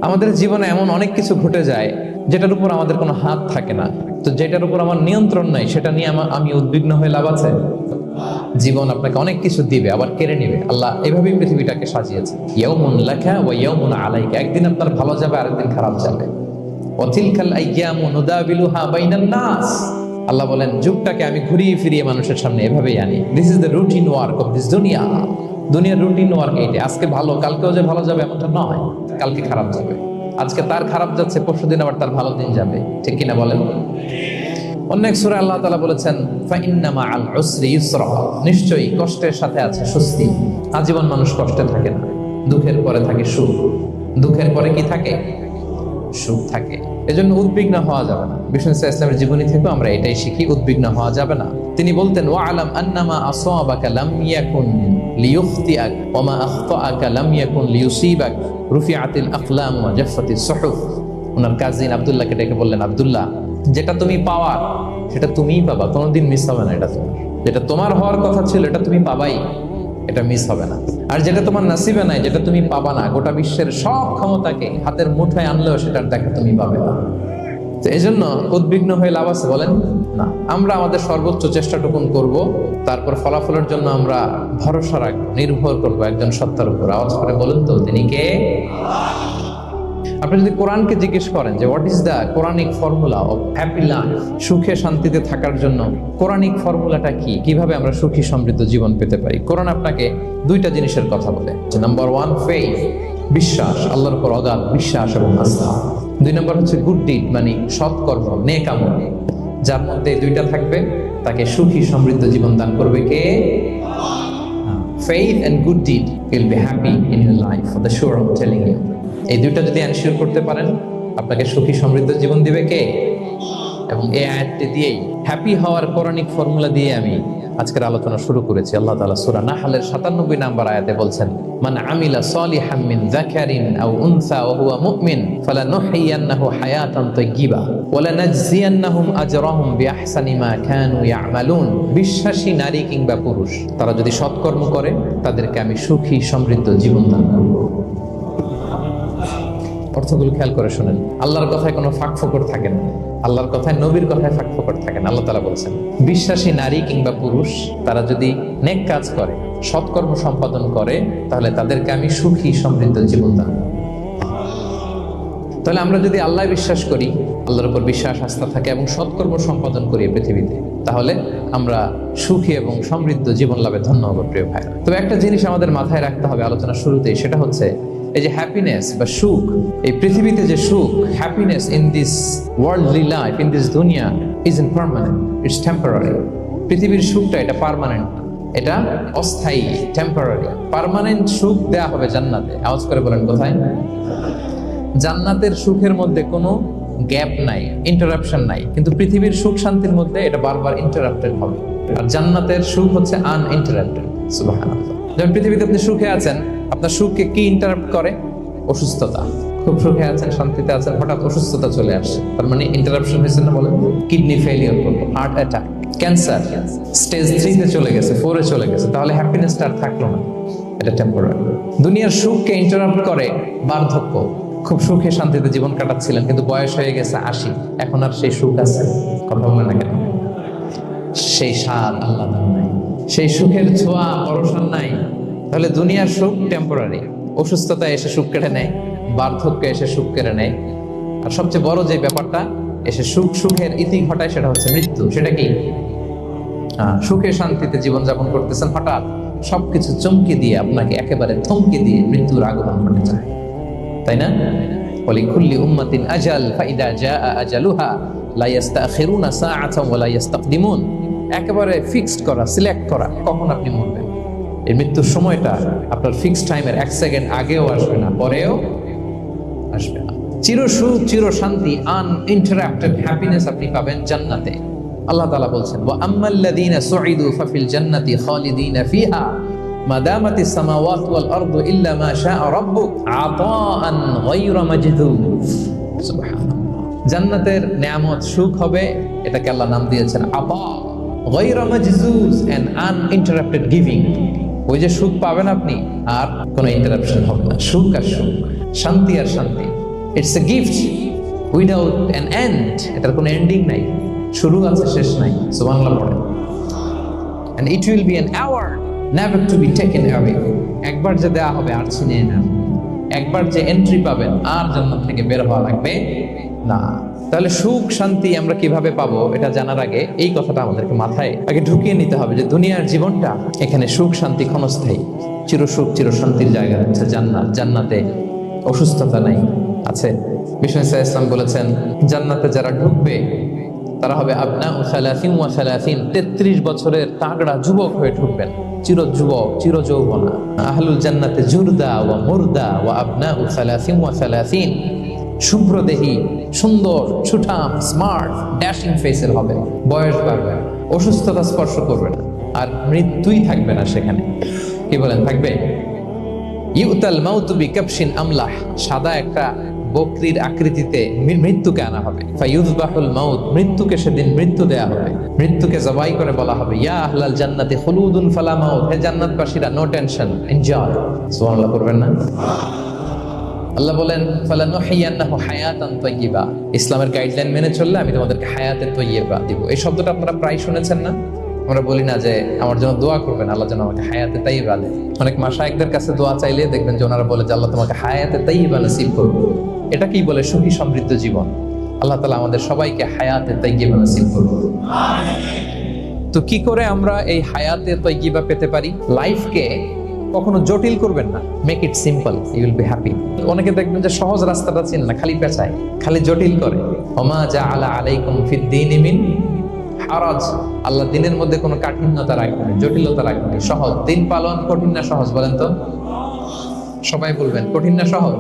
আমাদের জীবনে এমন অনেক কিছু ঘটে যায় যেটার উপর আমাদের কোনো হাত থাকে না, তো যেটার উপর আমার নিয়ন্ত্রণ নাই সেটা নিয়ে আমি উদ্বিগ্ন হয়ে লাভ আছে? জীবন আপনাকে অনেক কিছু দিবে, আবার কেড়ে নিবে। আল্লাহ এভাবেই পৃথিবীটাকে সাজিয়েছে, ইয়াউমুন লাকা ওয়া ইয়াউমুন আলাইকা। একদিন আপনার ভালো যাবে, আরেকদিন খারাপ যাবে। ওয়া তিলকাল আইয়ামু নুদাবিলুহা বাইনান নাস। আল্লাহ বলেন, যুগটাকে আমি ঘুরিয়ে ফিরিয়ে মানুষের সামনে এভাবেই আনি। This is the routine work of this দুনিয়া। দুনিয়ার রুটিন ওয়ার্ক এইটা। আজকে ভালো, কালকেও যে ভালো যাবে এমনটা নয়, কালকে খারাপ যাবে। আজকে তার খারাপ যাচ্ছে, পরশুদিন আবার তার ভালো দিন যাবে। ঠিক কিনা বলেন? অন্য এক সূরায় আল্লাহ তাআলা বলেছেন, ফাইন্না মাআল উসরি ইউসরা। নিশ্চয়ই কষ্টের সাথে আছে স্বস্তি। আজীবন মানুষ কষ্টে থাকে না, দুঃখের পরে থাকে সুখ। দুঃখের পরে কি থাকে? সুখ থাকে। এজন্য উদ্বিগ্ন হওয়া যাবে না। বিষ্ণু ইসলামের জীবনী থেকেও আমরা এটাই শিখি, উদ্বিগ্ন হওয়া যাবে না। তিনি বলতেন, ওয়া'লাম আন্নামা আসাবাকা লাম ইয়াকুন লিয়ুখতিআক ওয়া মা আখতাআকা লাম ইয়াকুন লিয়ুসিবাক রুফিআতিল আকলাম ওয়া জাফফাতিস সুহুফ। ওনার কাজিন আব্দুল্লাহকে ডেকে বললেন, আব্দুল্লাহ, যেটা তুমি পাওয়ার সেটা তুমিই পাবা, কোনোদিন মিস হবে না। এটা তোমার, যেটা তোমার হওয়ার কথা ছিল এটা তুমি পাবাই, এটা মিস হবে না। আর যেটা তোমার নসিবে নাই, যেটা তুমি পাবা না, গোটা বিশ্বের সব ক্ষমতাকে হাতের মুঠোয় আনলেও সেটার দেখা তুমি পাবে না। তো এই জন্য উদ্বিগ্ন হয়ে লাভ আছে বলেন? না। আমরা আমাদের সর্বোচ্চ চেষ্টাটুকুন করব, তারপর ফলাফলের জন্য আমরা ভরসা রাখবো, নির্ভর করবো একজন সত্তার উপর। আওয়াজ করে বলুন তো, তিনি কে? আপনি যদি কোরআনকে জিজ্ঞেস করেন যে what is the Quranic formula of happy life, সুখে শান্তিতে থাকার জন্য কোরআনিক ফর্মুলাটা কি, কিভাবে আমরা সুখী সমৃদ্ধ জীবন পেতে পারি, কোরআন আপনাকে দুইটা জিনিসের কথা বলে। নাম্বার ওয়ান, ফেইথ, বিশ্বাস, আল্লাহর উপর অগাধ বিশ্বাস এবং আস্থা। দুই নম্বর হচ্ছে গুড ডিড, মানে সৎকর্ম, নেক আমল। যার মধ্যে দুইটা থাকবে তাকে সুখী সমৃদ্ধ জীবন দান করবে কে? Faith and good deed will be happy in your life, for the sure I'm telling you. এই দুইটা যদি এনশিওর করতে পারেন, আপনাকে সুখী সমৃদ্ধ জীবন দিবে কে? এবং এই আয়াতটি দিয়েই, হ্যাপি হওয়ার কোরআনিক ফর্মুলা দিয়ে আমি আজকের আলোচনা শুরু করেছি। আল্লাহ তাআলা সূরা নাহলের 97 নম্বর আয়াতে বলছেন, মান আমিলা সালিহাম মিন যাকারিন আও উনসা ওয়া হুয়া মুমিন ফালানুহইয়ান্নাহু হায়াতান তাইয়্যিবা ওয়া লানাজজিয়ান্নাহুম আজরাহুম বিআহসানি মা কানু ইয়ামালুন। বিশ্বাসী নারী কিংবা পুরুষ, তারা যদি সৎকর্ম করে তাদেরকে আমি সুখী সমৃদ্ধ জীবন দান করব। অর্থগুলো খেয়াল করে শুনেন। আল্লাহর কথায় কোনো ফাঁক ফোকর থাকে না, আল্লাহর কথায়, নবীর কথায় ফাঁক ফোকর থাকে না। আল্লাহ তাআলা বলছেন, বিশ্বাসী নারী কিংবা পুরুষ তারা যদি নেক কাজ করে, সৎকর্ম সম্পাদন করে, তাহলে তাদেরকে আমি সুখী সমৃদ্ধ জীবন দান। তাহলে আমরা যদি আল্লাহ বিশ্বাস করি, আল্লাহর উপর বিশ্বাস আস্থা থাকে এবং সৎকর্ম সম্পাদন করি পৃথিবীতে, তাহলে আমরা সুখী এবং সমৃদ্ধ জীবন লাভে ধন্য হব প্রিয় ভাইরা। তবে একটা জিনিস আমাদের মাথায় রাখতে হবে আলোচনা শুরুতেই, সেটা হচ্ছে এই যে হ্যাপিনেস বা সুখ, এই পৃথিবীতে যে সুখ, happiness in this worldly life, in this দুনিয়া ইজ ইমপারমানেন্ট, ইটস টেম্পোরারি। পৃথিবীর সুখটা এটা পার্মানেন্ট, এটা অস্থায়ী, টেম্পোরারি। পার্মানেন্ট সুখ দেয়া হবে জান্নাতে। আওয়াজ করে বলেন, কোথায়? জান্নাতের সুখের মধ্যে কোনো গ্যাপ নাই, ইন্টারাপশন নাই। কিন্তু পৃথিবীর সুখ শান্তির মধ্যে এটা বারবার ইন্টারাপ্টেড হবে। আর জান্নাতের সুখ হচ্ছে আনইন্টারাপ্টেড। সুবহানাল্লাহ। যখন পৃথিবীতে আপনি সুখে আছেন, আপনার সুখকে কি ইন্টারাপ্ট করে? অসুস্থতা। খুব সুখে আছেন, শান্তিতে আছেন, হঠাৎ অসুস্থতা চলে আসছে, তার মানে ইন্টারাপশন হয়েছে না? বলেন, কিডনি ফেলিয়ার করলো, হার্ট অ্যাটাক, ক্যান্সার স্টেজ 3-তে চলে গেছে, 4-এ চলে গেছে, তাহলে হ্যাপিনেসটা আর থাকলো না। এটা টেম্পোরারি। দুনিয়ার সুখকে ইন্টারাপ্ট করে বার্ধক্য। খুব সুখে শান্তিতে জীবন কাটাচ্ছিলেন, কিন্তু বয়স হয়ে গেছে 80, এখন আর সেই সুখ আছে? কথা বলে না কেন? সেই স্বাদ আল্লাহ দেন নাই, সেই সুখের ছোঁয়া পরশন নাই। তাহলে দুনিয়ার সুখ টেম্পোরারি। অসুস্থতা এসে সুখ কেড়ে নেয়, বার্ধক্য এসে সুখ কেড়ে নেয়, আর সবচেয়ে বড় যে ব্যাপারটা এসে সুখের ইতি ঘটায়, সেটা হচ্ছে মৃত্যু। সেটা কি? সুখে শান্তিতে জীবনযাপন করতেছেন, হঠাৎ সবকিছু চমকে দিয়ে, আপনাকে একেবারে থমকে দিয়ে মৃত্যুর আগমন ঘটে যায়, তাই না? ওয়ালিকুল্লি উম্মাতিন আজাল ফাইদা জাআ আজালুহা লা ইস্তাখিরুনা সাআতান ওয়া লা ইস্তাকদিমুন। একেবারে ফিক্সড করা, সিলেক্ট করা কখন আপনি মরবেন। এই মৃত্যুর সময়টা আপনার ফিক্সড টাইমের 1 সেকেন্ড আগেও আসবে না, পরেও আসবে না। চির সুখ, চির শান্তি, আনইন্টারাপ্টেড হ্যাপিনেস আপনি পাবেন জান্নাতে। আল্লাহ তাআলা বলছেন, ওয়া আম্মাল্লাযীনা সুঈদু ফাফিল জান্নাতি খালিদিনা ফিহা মাদামাতিস সামাওয়াতু ওয়াল আরদু ইল্লা মা শাআ রাব্বুক আতাআন গায়রা মাজদুদ। সুবহানাল্লাহ। জান্নাতের নিয়ামত, সুখ হবে, এটাকে আল্লাহ নাম দিয়েছেন আতা, গায়রা মাজজুজ, এন্ড আনইন্টারাপ্টেড গিভিং। ওই যে সুখ পাবেন আপনি, আর কোনো ইন্টারাপশন হবে না। সুখ আর সুখ, শান্তি আর শান্তি। It's a gift without an end. এটার কোনো এন্ডিং নাই, শুরু আছে শেষ নাই। সুবহানাল্লাহ পড়েন। And it will be an hour never to be taken away. একবার যে দেয়া হবে আর ছিনিয়ে না, একবার যে এন্ট্রি পাবেন আর জান্নাত থেকে বের হওয়া লাগবে না। তাহলে সুখ শান্তি আমরা কিভাবে পাবো এটা জানার আগে এই কথাটা আমাদেরকে মাথায় আগে ঢুকিয়ে নিতে হবে যে দুনিয়ার জীবনটা, এখানে সুখ শান্তি ক্ষণস্থায়ী। চির সুখ চির শান্তির জায়গা হচ্ছে জান্নাত। জান্নাতে অসুস্থতা নাই, আছে। বিষ্ণু ইসলাম বলেছেন জান্নাতে যারা ঢুকবে তারা হবে আবনা ও সালাসিন ওয়া সালাসিন, 33 বছরের তাগড়া যুবক হয়ে ঢুকবেন, চির যুবক চির যৌবনা। আহলুল জান্নাতে জুরদা ওয়া মুরদা ওয়া আবনা ও সালাসিন ওয়া সালাসিন, শুভ্রদেহী, সুন্দর, সুঠাম, স্মার্ট, ড্যাশিং ফেসের হবে। বয়স বাড়বে, অসুস্থতা স্পর্শ করবে না, আর মৃত্যুই থাকবে না সেখানে। কি বলেন, থাকবে? ইউতাল মাউতু বিকাবশিন আমলাহ, সাদা একটা বকরির আকৃতিতে মৃত্যুকে আনা হবে। ফায়ুযবাহুল মাউত, মৃত্যুকে সেদিন মৃত্যু দেয়া হবে। মৃত্যুকে জবাই করে বলা হবে ইয়া আহলাল জান্নাতি খুলুদুন ফালা মাউত, হে জান্নাতবাসীরা নো টেনশন, এনজয়। সুবহানাল্লাহ করবেন না? আল্লাহ বলেন ফালানুহিয়ান্নাহু হায়াতান তাইয়্যিবা, ইসলামের গাইডলাইন মেনে চললে আমি তোমাদেরকে হায়াতে তাইয়্যিবা দিব। এই শব্দটা আপনারা প্রায় শুনেছেন না? আমরা বলি না যে আমার জন্য দোয়া করবেন, আল্লাহ যেন আমাকে হায়াতে তাইয়্যিবা দেন। অনেক মাশায়েখদের কাছে দোয়া চাইলে দেখবেন যে ওনারা বলে যে আল্লাহ তোমাকে হায়াতে তাইয়্যিবা নসিব করুন। এটা কি বলে? সুখী সমৃদ্ধ জীবন। আল্লাহ তাআলা আমাদের সবাইকে হায়াতে তাইয়্যিবা নসিব করুন। তো কি করে আমরা এই হায়াতে তাইয়্যিবা পেতে পারি? লাইফকে কখনো জটিল করবেন না, make it simple, you will be happy. অনেকে দেখবেন যে সহজ রাস্তাটা চিনে না, খালি পেঁচায়, খালি জটিল করে। ওমা জাআলা আলাইকুম ফিদ-দীনি মিন হারাজ, আল্লাহ দিনের মধ্যে কোনো কাঠিন্যতা রাখবেন, জটিলতা রাখবেন। সহজ দিন পালন, কঠিন না সহজ? বলেন তো, সবাই বলবেন কঠিন না সহজ?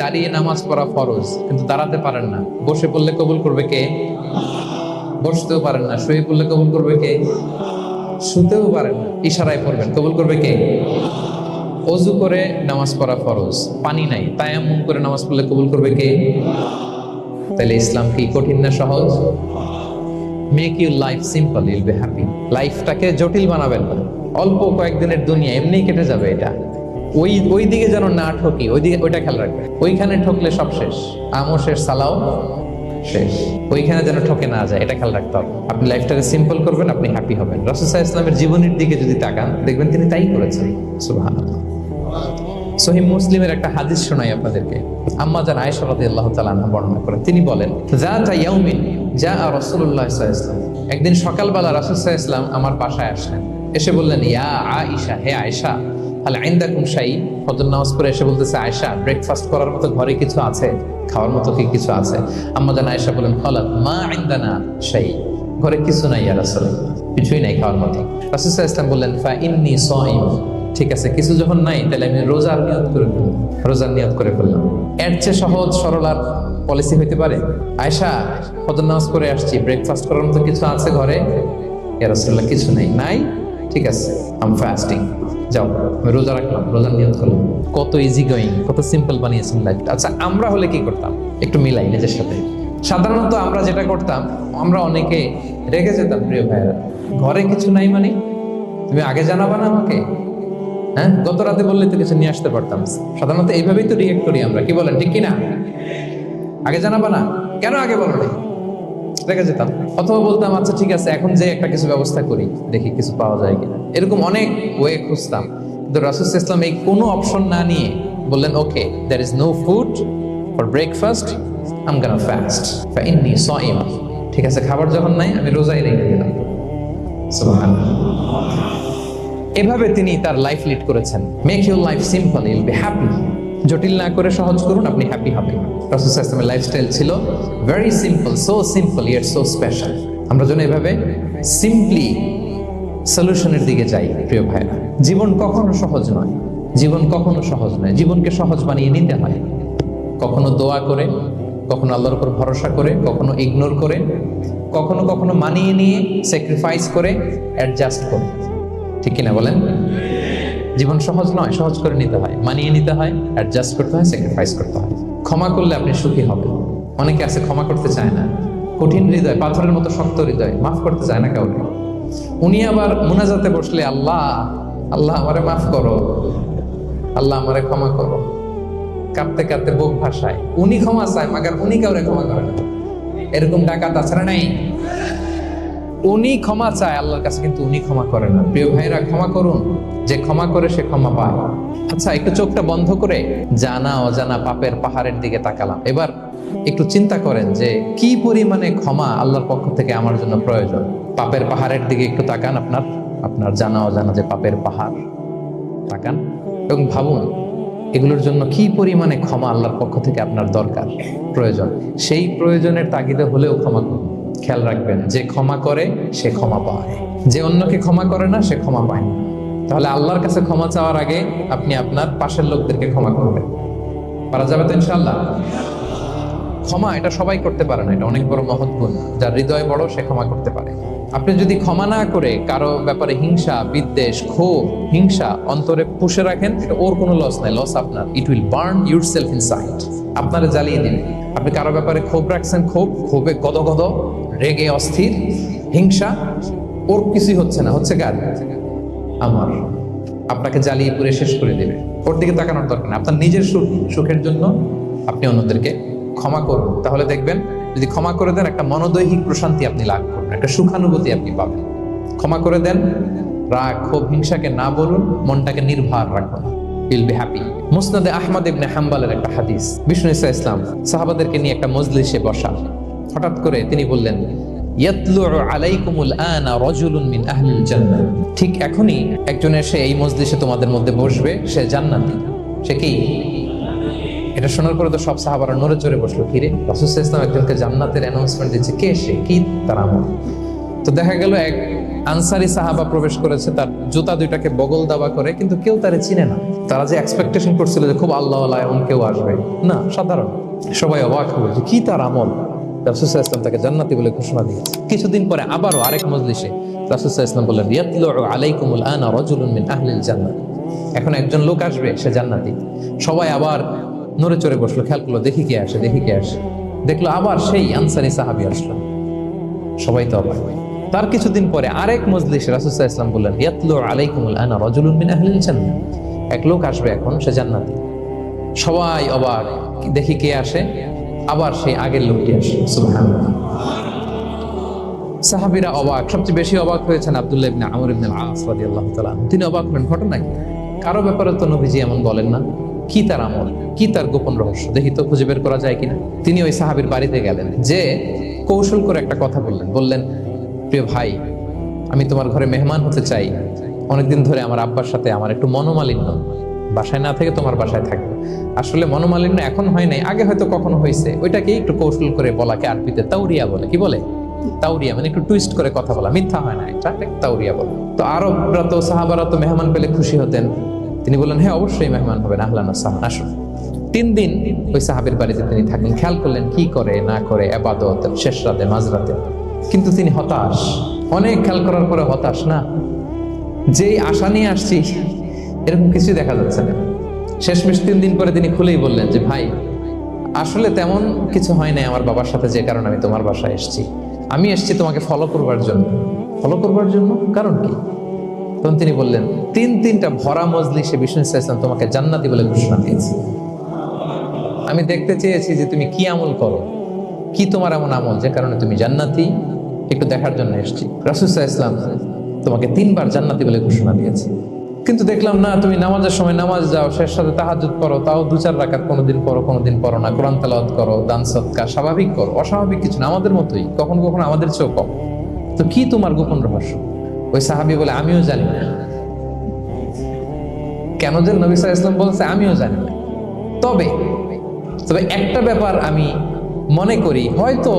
দাঁড়িয়ে নামাজ পড়া ফরজ, কিন্তু দাঁড়াতে পারেন না। বসে পড়লে কবুল করবে কে? বসতেও পারেন না। শুয়ে পড়লে কবুল করবে কে? শুতেও পারেন না। ইশারায় পড়বেন, কবুল করবে কে? ওযু করে নামাজ পড়া ফরজ, পানি নাই, তায়াম্মুম করে নামাজ পড়লে কবুল করবে কে? তাহলে ইসলাম কি কঠিন না সহজ? Make your life simple, Yule be happy. লাইফটাকে জটিল বানাবেন না। অল্প কয়েকদিনের দুনিয়া, এমনিই কেটে যাবে। এটা ওই দিকে যেন না ঠকি, ওইটা খেয়াল রাখবেন। ওইখানে ঠকলে সব শেষ, আমও শেষ, সালাও শেষ। ওইখানে যেন ঠকে না যায়, এটা খেয়াল রাখতে হবে। আপনি লাইফটাকে সিম্পল করবেন, আপনি হ্যাপি হবেন। রাসূল সাল্লাল্লাহু আলাইহি ওয়াসাল্লামের জীবনের দিকে যদি তাকান, দেখবেন তিনি তাই করেছেন। সুবহানাল্লাহ। সহিহ মুসলিমের একটা হাদিস শোনাই আপনাদেরকে। আম্মা জান আয়েশা রাদিয়াল্লাহু তাআলা আনহা বর্ণনা করেন। তিনি বলেন যাতা ইয়াউমিন জাআ রাসূলুল্লাহ সাল্লাল্লাহু আলাইহি ওয়াসাল্লাম, একদিন সকালবেলা রাসূল সাল্লাল্লাহু আলাইহি ওয়াসাল্লাম আমার বাসায় আসলেন। এসে বললেন ইয়া আয়েশা, হে আয়েশা, হাল ইনদাকুম শাই, ফজর নামাজ পড়ে এসে বলতেছে আয়েশা, ব্রেকফাস্ট করার মতো ঘরে কিছু আছে, খাওয়ার মতো কি কিছু আছে? আম্মা জান আয়েশা বলেন ক্বালাত মা ইনদানা শাই, ঘরে কিছু নাই ইয়া রাসূলুল্লাহ, কিছুই নাই খাওয়ার মতো। রাসূল সাল্লাল্লাহু আলাইহি ওয়াসাল্লাম বললেন ফা ইন্নী সাইম, ঠিক আছে, কিছু যখন নাই তাহলে আমি রোজার নিয়ত করে ফেললাম। রোজার নিয়ত করে ফেললাম। এর চেয়ে সহজ সরল আর পলিসি হইতে পারে? আয়েশা, ফজর নামাজ পড়ে আসছি, ব্রেকফাস্ট করার মতো কিছু আছে ঘরে? ইয়া রাসূলুল্লাহ, কিছু নেই। নাই? ঠিক আছে, আই এম ফাস্টিং, যাও আমি রোজা রাখলাম, রোজার নিয়ত করলাম। কত ইজি গোয়িং, কত সিম্পল বানিয়েছেন লাইফটা। আচ্ছা, আমরা হলে কি করতাম? একটু মিলাই নিজের সাথে। সাধারণত আমরা যেটা করতাম, আমরা অনেকে রেগে যেতাম। প্রিয় ভাইয়েরা, ঘরে কিছু নাই মানে তুমি আগে জানাবা না আমাকে? হ্যাঁ, গত রাতে বললে তো কিছু নিয়ে আসতে পারতাম। সাধারণত এইভাবেই তো রিয়েক্ট করি আমরা, কি বলেন, ঠিক কিনা? আগে জানাবা না, কেন আগে বলো না? রেগে যেতাম। অথবা বলতাম আচ্ছা ঠিক আছে, এখন যে একটা কিছু ব্যবস্থা করি, দেখি কিছু পাওয়া যায় কিনা। এরকম অনেক ওয়ে খুঁজতাম। কিন্তু রাসূল সাল্লাল্লাহু আলাইহি ওয়াসাল্লাম এই কোনো অপশন না নিয়ে বললেন okay, there is no food for breakfast, I am gonna fast ফা ইন্নী সাইম। ঠিক আছে, খাবার যখন নাই আমি রোজাই রেখে দিলাম। সুবহানাল্লাহ। এভাবে তিনি তার লাইফ লিড করেছেন। Make your life simple, Yule be happy. জটিল না করে সহজ করুন, আপনি হ্যাপি হবেন। রাসূল সাল্লাল্লাহু আলাইহি ওয়াসাল্লামের লাইফস্টাইল ছিল very simple, so simple yet so special. আমরা যেন এভাবে সিম্পলি সলিউশনের দিকে যাই। প্রিয় ভাইরা, জীবন কখনো সহজ নয়, জীবন কখনো সহজ নয়। জীবনকে সহজ বানিয়ে নিতে হয়, কখনো দোয়া করে, কখনো আল্লাহর উপর ভরসা করে, কখনো ইগনোর করে, কখনো কখনো মানিয়ে নিয়ে, স্যাক্রিফাইস করে, অ্যাডজাস্ট করে। ঠিক কিনা বলেন? জীবন সহজ নয়, সহজ করে নিতে হয়, মানিয়ে নিতে হয়, অ্যাডজাস্ট করতে হয়, স্যাক্রিফাইস করতে হয়। ক্ষমা করলে আপনি সুখী হবেন। অনেকে আছে ক্ষমা করতে চায় না, কঠিন হৃদয়, পাথরের মতো শক্ত হৃদয়, মাফ করতে চায় না কাউকে। উনি আবার মুনাজাতে বসলে আল্লাহ আল্লাহ আমারে মাফ করো, আল্লাহ আমারে ক্ষমা করো, কাঁদতে কাঁদতে বুক ভাসায়। উনি ক্ষমা চায়, মাগার উনি কাউরে ক্ষমা করে না। এরকম ডাকাত আছে না নাই? উনি ক্ষমা চায় আল্লাহর কাছে, কিন্তু উনি ক্ষমা করে না। প্রিয় ভাইরা, ক্ষমা করুন। যে ক্ষমা করে সে ক্ষমা পায়। আচ্ছা, একটু চোখটা বন্ধ করে জানা অজানা পাপের পাহাড়ের দিকে তাকালাম। এবার একটু চিন্তা করেন যে কি পরিমাণে ক্ষমা আল্লাহর পক্ষ থেকে আমার জন্য প্রয়োজন। পাপের পাহাড়ের দিকে একটু তাকান, আপনার জানা অজানা যে পাপের পাহাড়, তাকান এবং ভাবুন এগুলোর জন্য কি পরিমাণে ক্ষমা আল্লাহর পক্ষ থেকে আপনার দরকার, প্রয়োজন। সেই প্রয়োজনের তাগিদে হলেও ক্ষমা করুন। খেয়াল রাখবেন, যে ক্ষমা করে সে ক্ষমা পায়, যে অন্যকে ক্ষমা করে না সে ক্ষমা পায় না। তাহলে আল্লাহর কাছে ক্ষমা চাওয়ার আগে আপনি আপনার পাশের লোকদেরকে ক্ষমা করবেন। পারা যাবে তো ইনশাআল্লাহ? ক্ষমা এটা সবাই করতে পারে না, এটা অনেক বড় মহৎ গুণ। যার হৃদয় বড় সে ক্ষমা করতে পারে। আপনি যদি ক্ষমা না করে কারো ব্যাপারে হিংসা, বিদ্বেষ, ক্ষোভ, হিংসা অন্তরে পুষে রাখেন, এটা ওর কোনো লস নাই, লস আপনার। It will burn yourself inside, আপনারে জ্বালিয়ে দিবে। আপনি কারো ব্যাপারে ক্ষোভ রাখছেন, ক্ষোভে গদগদ, রেগে অস্থির, হিংসা, ওর কিছুই হচ্ছে না, হচ্ছে কার? আমার। আপনাকে জ্বালিয়ে পুড়ে শেষ করে দেবে। ওর দিকে তাকানোর দরকার নেই। আপনার নিজের সুখের জন্য আপনি অন্যদেরকে ক্ষমা করুন। তাহলে দেখবেন, যদি ক্ষমা করে দেন, একটা মনোদৈহিক প্রশান্তি আপনি লাভ করবেন, একটা সুখানুভূতি আপনি পাবেন। ক্ষমা করে দেন, রাগ, ক্ষোভ, হিংসাকে না বলুন, মনটাকে নির্ভর রাখুন। You'll be happy. মুসনাদে আহমদ ইবনে হাম্বালের একটা হাদিস, বিষ্ণু ঈসা ইসলাম সাহাবাদেরকে নিয়ে একটা মজলিসে বসা। হঠাৎ করে তিনি বললেন, ইয়াতলু আলাইকুমুল আনা রাজুলুন মিন আহলিল জান্নাহ। ঠিক এখনই একজন এসে এই মজলিসে তোমাদের মধ্যে বসবে, সে জান্নাতি। সে কি? এটা শোনার পরে তো সব সাহাবারা নড়ে চড়ে বসলো। কিরে, রাসূল সাল্লাল্লাহু আলাইহি ওয়াসাল্লাম একজনকে জান্নাতের অ্যানাউন্সমেন্ট দিচ্ছে, কে সে, কি তার আমল? তো দেখা গেল এক আনসারি সাহাবা প্রবেশ করেছে, তার জুতা দুইটাকে বগল দাবা করে, কিন্তু কেউ তারে চিনে না। তারা যে এক্সপেকটেশন করছিল যে খুব আল্লাহওয়ালা এমন কেউ আসবে, না, সাধারণ। সবাই অবাক হবে যে কি তার আমল। রাসূল সাল্লাল্লাহু আলাইহি ওয়াসাল্লাম তাকে জান্নাতি বলে ঘোষণা দিয়েছে। কিছুদিন পরে আবারও আরেক মজলিসে রাসূল সাল্লাল্লাহু আলাইহি ওয়াসাল্লাম বললেন, ইয়াতলু আলাইকুমুল আনা রাজুলুন মিন আহলিল জান্নাহ। এখন একজন লোক আসবে, সে জান্নাতি। সবাই আবার নড়ে চড়ে বসলো, খেয়াল করলো, দেখি কে আসে, দেখি কে আসে। দেখলো আবার সেই আনসারি সাহাবী আসলো। সবাই তো অবাক। তার কিছুদিন পরে আরেক মজলিসে রাসূল সাল্লাল্লাহু আলাইহি ওয়াসাল্লাম বললেন, ইয়াতলু আলাইকুমুল আনা রাজুলুন মিন আহলিল জান্নাহ। এক লোক আসবে এখন, সে জান্নাতি। সবাই অবাক, দেখি কে আসে, আবার সেই আগের লোকটি আসে। সুবহানাল্লাহ। সাহাবীরা অবাক। সবচেয়ে বেশি অবাক হয়েছেন আব্দুল্লাহ ইবনে আমর ইবনে আল-আস রাদিয়াল্লাহু তাআলা। তিনি অবাক হলেন, ঘটনা কি? কারো ব্যাপারে তো নবীজি এমন বলেন না। কি তার আমল, কি তার গোপন রহস্য, দেখি তো খুঁজে বের করা যায় কিনা। তিনি ওই সাহাবীর বাড়িতে গেলেন, যে কৌশল করে একটা কথা বললেন, প্রিয় ভাই, আমি তোমার ঘরে মেহমান হতে চাই। অনেকদিন ধরে আমার আব্বার সাথে আমার একটু মনোমালিন্য, বাসায় না থেকে তোমার বাসায় থাকবে। আসলে মনোমালিন্য এখন হয় নাই, আগে হয়তো কখনো হয়েছে। ওইটাকে একটু কৌশল করে বলাকে আরবিতে তাওরিয়া বলে। কি বলে? তাওরিয়া, মানে একটু টুইস্ট করে কথা বলা, মিথ্যা হয় না, এটা তাওরিয়া বলে। তো আরবরা তো, সাহাবারা তো মেহমান পেলে খুশি হতেন। তিনি বললেন, হ্যাঁ অবশ্যই মেহমান হবেন, আহলান ওয়া সাহলান, আসুন। 3 দিন ওই সাহাবীর বাড়িতে তিনি থাকলেন। খেয়াল করলেন কি করে না করে, ইবাদত, শেষ রাতে, মাঝরাতে। কিন্তু তিনি হতাশ, অনেক খেয়াল করার পরে হতাশ। না, যেই আশা নিয়ে আসছি এরকম কিছুই দেখা যাচ্ছে না। শেষমেশ 3 দিন পরে তিনি খুলেই বললেন যে, ভাই আসলে তেমন কিছু হয় নাই আমার বাবার সাথে, যে কারণে আমি তোমার বাসায় এসেছি। আমি এসেছি তোমাকে ফলো করবার জন্য। ফলো করবার জন্য? কারণ কি? তখন তিনি বললেন, 3টা ভরা মজলিসে বিষ্ণু ইসলাম তোমাকে জান্নাতি বলে ঘোষণা দিয়েছে। আমি দেখতে চেয়েছি যে তুমি কি আমল করো, কি তোমার এমন আমল যে কারণে তুমি জান্নাতি, একটু দেখার জন্য এসেছি। রাসূল সাল্লাল্লাহু আলাইহি ওয়াসাল্লাম তোমাকে 3 বার জান্নাতি বলে ঘোষণা দিয়েছে, কিন্তু দেখলাম না, তুমি নামাজের সময় নামাজ যাও, শেষ সাথে তাহাজ্জুদ পড়ো, তাও 2-4 রাকাত, কোনোদিন পড়ো কোনোদিন পড়ো না, কোরআন তেলাওয়াত করো, দান সদকা, স্বাভাবিক করো, অস্বাভাবিক কিছু না, আমাদের মতোই, কখনো কখনো আমাদের চেয়েও কম। তো কি তোমার গোপন রহস্য? ওই সাহাবী বলে, আমিও জানি না। কেন যে নবী সাল্লাল্লাহু আলাইহি ওয়াসাল্লাম বলছে আমিও জানি না, তবে একটা ব্যাপার আমি মনে করি, হয়তো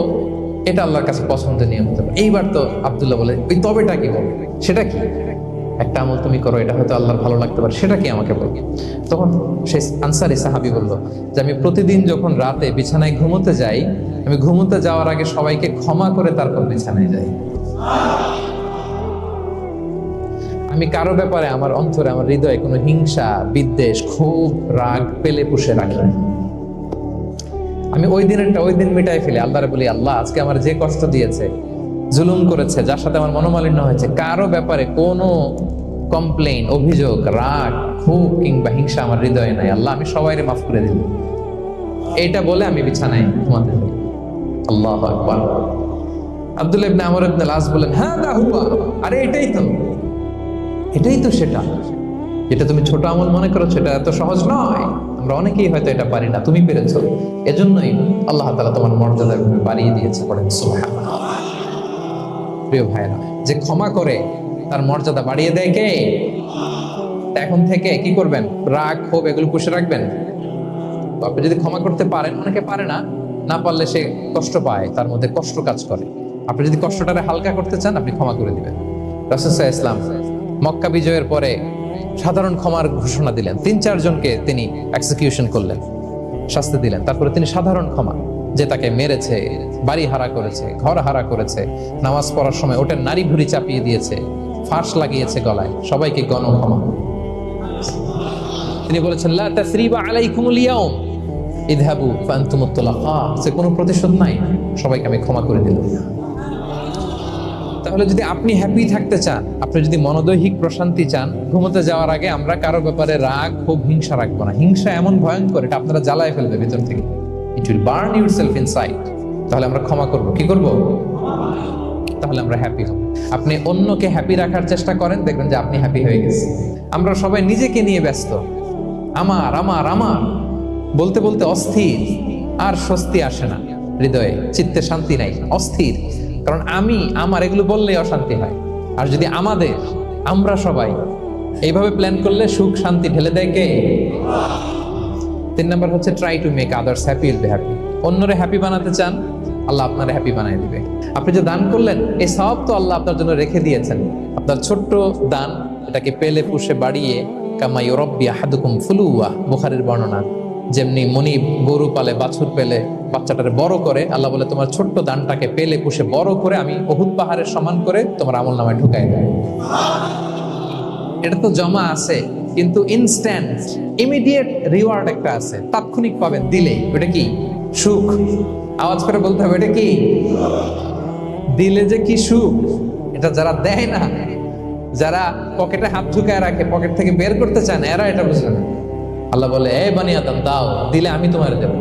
এটা আল্লাহর কাছে পছন্দনীয় হতে পারে। এইবার তো আব্দুল্লাহ বলে, ওই তবেটা কি বলবে? সেটা কি? একটা আমল তুমি করো, এটা হয়তো আল্লাহর ভালো লাগতে পারে, সেটা কি আমাকে বলবে? তখন সেই আনসারী সাহাবী বলল যে, আমি প্রতিদিন যখন রাতে বিছানায় ঘুমোতে যাই, আমি ঘুমোতে যাওয়ার আগে সবাইকে ক্ষমা করে তারপর বিছানায় যাই। আমি কারো ব্যাপারে আমার অন্তরে, আমার হৃদয়ে কোনো হিংসা, বিদ্বেষ, ক্ষোভ, রাগ পেলে পুষে রাখি না। আমি ওই দিন মিটাই ফেলি। আল্লাহরে বলি, আল্লাহ আজকে আমার যে কষ্ট দিয়েছে, জুলুম করেছে, যার সাথে আমার মনোমালিন্য হয়েছে, কারো ব্যাপারে কোনো কমপ্লেইন, অভিযোগ, রাগ, ক্ষোভ কিংবা হিংসা আমার হৃদয়ে নাই। আল্লাহ আমি সবাইরে মাফ করে দিলাম, এইটা বলে আমি বিছানায় ঘুমাতে যাই। আল্লাহু আকবার। আব্দুল্লাহ ইবনে আমর ইবনে আল-আস বলেন, হাদা হুয়া, আরে এটাই তো সেটা, যেটা তুমি ছোট আমল মনে করছো, এটা এত সহজ নয়। আমরা অনেকেই হয়তো এটা পারি না, তুমি পেরেছো। এজন্যই আল্লাহ তাআলা তোমার মর্যাদা বাড়িয়ে দিয়েছে। পড়েন সুবহানাল্লাহ। প্রিয় ভাইরা, যে ক্ষমা করে তার মর্যাদা বাড়িয়ে দেয় কে? এখন থেকে কি করবেন? রাগ, ক্ষোভ এগুলো পুষে রাখবেন। আপনি যদি ক্ষমা করতে পারেন, অনেকে পারে না, না পারলে সে কষ্ট পায়, তার মধ্যে কষ্ট কাজ করে। আপনি যদি কষ্টটারে হালকা করতে চান, আপনি ক্ষমা করে দিবেন। রাসূল সাল্লাল্লাহু আলাইহি ওয়াসাল্লাম মক্কা বিজয়ের পরে সাধারণ ক্ষমার ঘোষণা দিলেন। 3-4 জনকে তিনি এক্সিকিউশন করলেন, শাস্তি দিলেন। তারপরে তিনি সাধারণ ক্ষমা, যে তাকে মেরেছে, বাড়ি হারা করেছে, ঘর হারা করেছে, নামাজ পড়ার সময় ওটার নারী ভুঁড়ি চাপিয়ে দিয়েছে, ফাঁস লাগিয়েছে গলায়, সবাইকে গণ ক্ষমা। তিনি বলেছেন, লা তাসরিবা আলাইকুমুল ইয়াউম ইযহাবু ফাআনতুমুত তুলাকা, সে কোনো প্রতিশোধ নাই, সবাইকে আমি ক্ষমা করে দিলাম। তাহলে যদি আপনি হ্যাপি থাকতে চান, আপনি যদি মনোদৈহিক প্রশান্তি চান, ঘুমোতে যাওয়ার আগে আমরা কারো ব্যাপারে রাগ, ক্ষোভ, হিংসা রাখবো না। হিংসা এমন ভয়ঙ্কর, এটা আপনারা জ্বালায় ফেলবে ভিতর থেকে। It will burn yourself inside. তাহলে আমরা ক্ষমা করব, কি করব? তাহলে আমরা হ্যাপি হব। আপনি অন্যকে হ্যাপি রাখার চেষ্টা করেন, দেখবেন যে আপনি হ্যাপি হয়ে গেছেন। আমরা সবাই নিজেকে নিয়ে ব্যস্ত, আমার আমার আমার বলতে বলতে অস্থির, আর স্বস্তি আসে না হৃদয়ে, চিত্তে শান্তি নাই, অস্থির। কারণ আমি আমার এগুলো বললেই অশান্তি হয়। আর যদি আমাদের, আমরা সবাই এইভাবে প্ল্যান করলে সুখ শান্তি ঢেলে দেয় কে? 3 নাম্বার হচ্ছে try to make others happy will be happy. অন্যরে হ্যাপি বানাতে চান, আল্লাহ আপনারে হ্যাপি বানিয়ে দিবে। আপনি যে দান করলেন, এই সওয়াব তো আল্লাহ আপনার জন্য রেখে দিয়েছেন। আপনার ছোট্ট দান, এটাকে পেলে পুষে বাড়িয়ে, কামা ইউরাব্বি আহাদুকুম ফুলুয়া, বুখারীর বর্ণনা, যেমনি মনিব গরু পালে, বাছুর পেলে বাচ্চাটারে বড় করে, আল্লাহ বলে তোমার ছোট্ট দানটাকে পেলে পুষে বড় করে আমি উহুদ পাহাড়ের সমান করে তোমার আমলনামায় ঢুকাই দেব। এটা তো জমা আছে, কিন্তু ইনস্ট্যান্ট ইমিডিয়েট রিওয়ার্ড একটা আছে, তাৎক্ষণিক পাবেন দিলে। ওটা কি? সুখ। আওয়াজ করে বলতে হবে, এটা কি? দিলে যে কি সুখ, এটা যারা দেয় না, যারা পকেটে হাত ঢুকায় রাখে, পকেট থেকে বের করতে চায় না, এরা এটা বুঝবে না। আল্লাহ বলে, এ বানি আদম দাও, দিলে আমি তোমার দেব।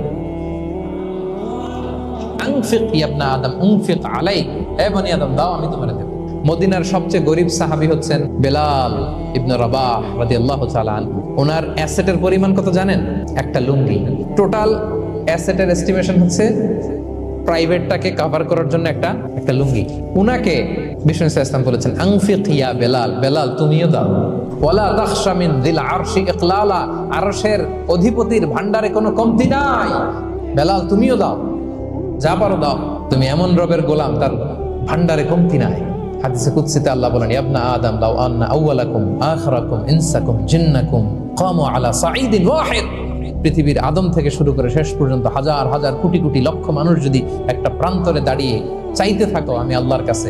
আনফিক ইয়া ইবনা আদম উনফিক আলাইক, এ বানি আদম দাও, আমি তোমার দেব। মদিনার সবচেয়ে গরিব সাহাবী হচ্ছেন বেলাল ইবনে রাবাহ রাদিয়াল্লাহু তাআলা আনহু। ওনার অ্যাসেটের পরিমাণ কত জানেন? একটা লুঙ্গি। টোটাল অ্যাসেটের এস্টিমেশন হচ্ছে প্রাইভেটটাকে কভার করার জন্য একটা লুঙ্গি। উনাকে বিষ্ণু ইসলাম বলেছেন, আনফিক ইয়া বেলাল, বেলাল তুমিও দাও। ওয়ালা তাখশা মিন যিল আরশি ইকলালা, আরশের অধিপতির ভান্ডারে কোনো কমতি নাই, বেলাল তুমিও দাও, যা পারো দাও। তুমি এমন রবের গোলাম, তার ভান্ডারে কমতি নাই। হাদিসে কুদসিতে আল্লাহ বলেন, ইবনা আদম লাউ আন্না আউওয়ালাকুম আখিরাকুম ইনসাকুম জিন্নাকুম কামু আলা সাঈদিন ওয়াহিদ, পৃথিবীর আদম থেকে শুরু করে শেষ পর্যন্ত হাজার হাজার কোটি কোটি লক্ষ মানুষ যদি একটা প্রান্তরে দাঁড়িয়ে চাইতে থাকো আমি আল্লাহর কাছে,